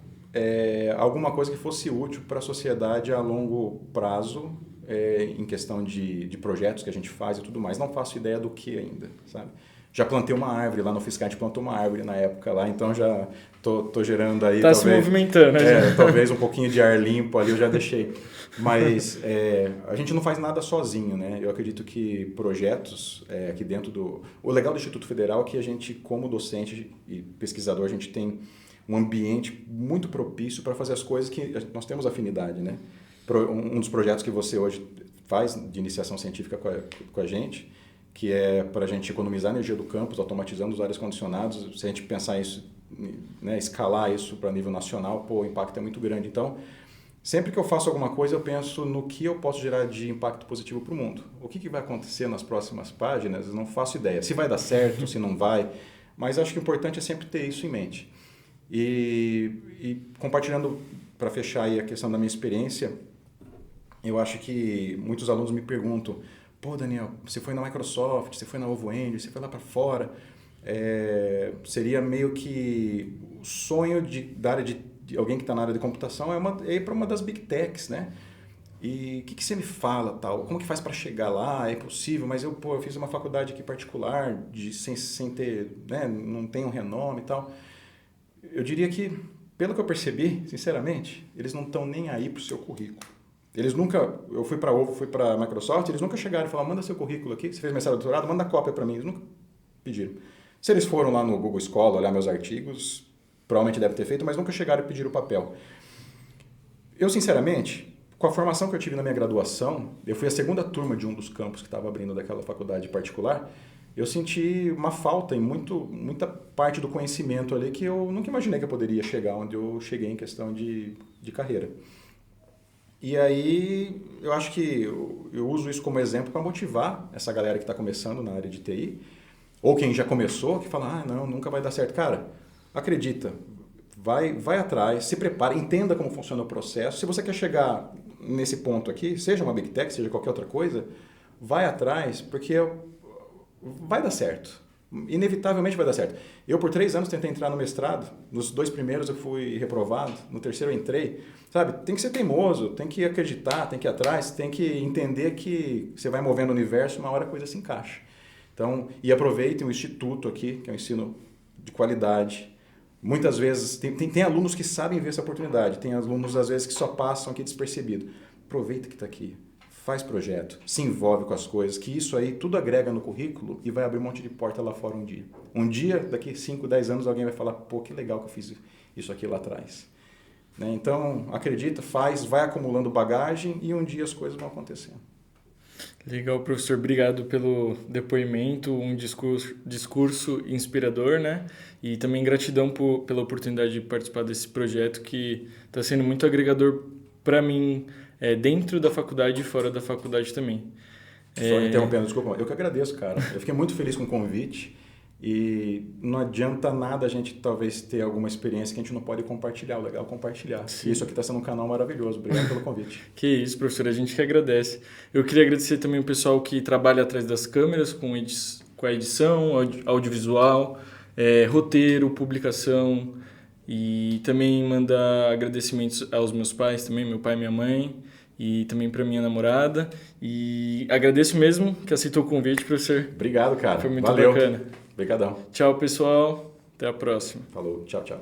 alguma coisa que fosse útil para a sociedade a longo prazo, em questão de projetos que a gente faz e tudo mais. Não faço ideia do que ainda, sabe? Já plantei uma árvore lá no Fiscal, a gente plantou uma árvore na época lá, então já tô gerando aí... Tá se movimentando, né? Talvez um pouquinho de ar limpo ali eu já deixei. Mas a gente não faz nada sozinho, né? Eu acredito que projetos aqui dentro do... O legal do Instituto Federal é que a gente, como docente e pesquisador, a gente tem um ambiente muito propício para fazer as coisas que nós temos afinidade, né? Um dos projetos que você hoje faz de iniciação científica com a gente, que é para a gente economizar energia do campus, automatizando os ares condicionados. Se a gente pensar isso, né, escalar isso para nível nacional, o impacto é muito grande. Então, sempre que eu faço alguma coisa, eu penso no que eu posso gerar de impacto positivo para o mundo. O que vai acontecer nas próximas páginas, eu não faço ideia. Se vai dar certo, se não vai, mas acho que o importante é sempre ter isso em mente. E compartilhando, para fechar aí a questão da minha experiência, eu acho que muitos alunos me perguntam: pô, Daniel, você foi na Microsoft, você foi na Ovo Engine, você foi lá para fora. Seria meio que o sonho da área de alguém que está na área de computação é ir para uma das Big Techs, né? E o que você me fala, tal? Como que faz para chegar lá? É possível, mas eu fiz uma faculdade aqui particular, sem ter, né, não tem um renome e tal. Eu diria que, pelo que eu percebi, sinceramente, eles não estão nem aí para o seu currículo. Eles nunca... Eu fui para a Ovo, fui para a Microsoft, eles nunca chegaram e falaram: manda seu currículo aqui, você fez mestrado e doutorado, manda cópia para mim. Eles nunca pediram. Se eles foram lá no Google Scholar olhar meus artigos, provavelmente devem ter feito, mas nunca chegaram e pediram o papel. Eu, sinceramente, com a formação que eu tive na minha graduação, eu fui a segunda turma de um dos campos que estava abrindo daquela faculdade particular, eu senti uma falta em muita parte do conhecimento ali que eu nunca imaginei que eu poderia chegar onde eu cheguei em questão de carreira. E aí, eu acho que eu uso isso como exemplo para motivar essa galera que está começando na área de TI, ou quem já começou, que fala: não, nunca vai dar certo. Cara, acredita, vai atrás, se prepara, entenda como funciona o processo. Se você quer chegar nesse ponto aqui, seja uma Big Tech, seja qualquer outra coisa, vai atrás, porque vai dar certo. Inevitavelmente vai dar certo. Eu, por 3 anos, tentei entrar no mestrado. Nos 2 primeiros eu fui reprovado. No terceiro eu entrei. Sabe, tem que ser teimoso, tem que acreditar, tem que ir atrás, tem que entender que você vai movendo o universo, uma hora a coisa se encaixa. Então, e aproveitem o instituto aqui, que é um ensino de qualidade. Muitas vezes, tem alunos que sabem ver essa oportunidade, tem alunos, às vezes, que só passam aqui despercebido. Aproveita que está aqui, faz projeto, se envolve com as coisas, que isso aí tudo agrega no currículo e vai abrir um monte de porta lá fora um dia. Um dia, daqui 5, 10 anos, alguém vai falar: pô, que legal que eu fiz isso aqui lá atrás. Né? Então, acredita, faz, vai acumulando bagagem e um dia as coisas vão acontecendo. Legal, professor. Obrigado pelo depoimento, um discurso inspirador, né? E também gratidão pela oportunidade de participar desse projeto que está sendo muito agregador para mim, dentro da faculdade e fora da faculdade também. Só interrompendo, desculpa. Eu que agradeço, cara. Eu fiquei muito feliz com o convite e não adianta nada a gente talvez ter alguma experiência que a gente não pode compartilhar. O legal é compartilhar. Sim. E isso aqui está sendo um canal maravilhoso. Obrigado pelo convite. Que isso, professor. A gente que agradece. Eu queria agradecer também o pessoal que trabalha atrás das câmeras com a edição, audiovisual, roteiro, publicação, e também mandar agradecimentos aos meus pais também, meu pai e minha mãe, e também para minha namorada. E agradeço mesmo que aceitou o convite, professor. Obrigado, cara. Foi muito Valeu. bacana. Obrigadão. Tchau, pessoal. Até a próxima. Falou. Tchau, tchau.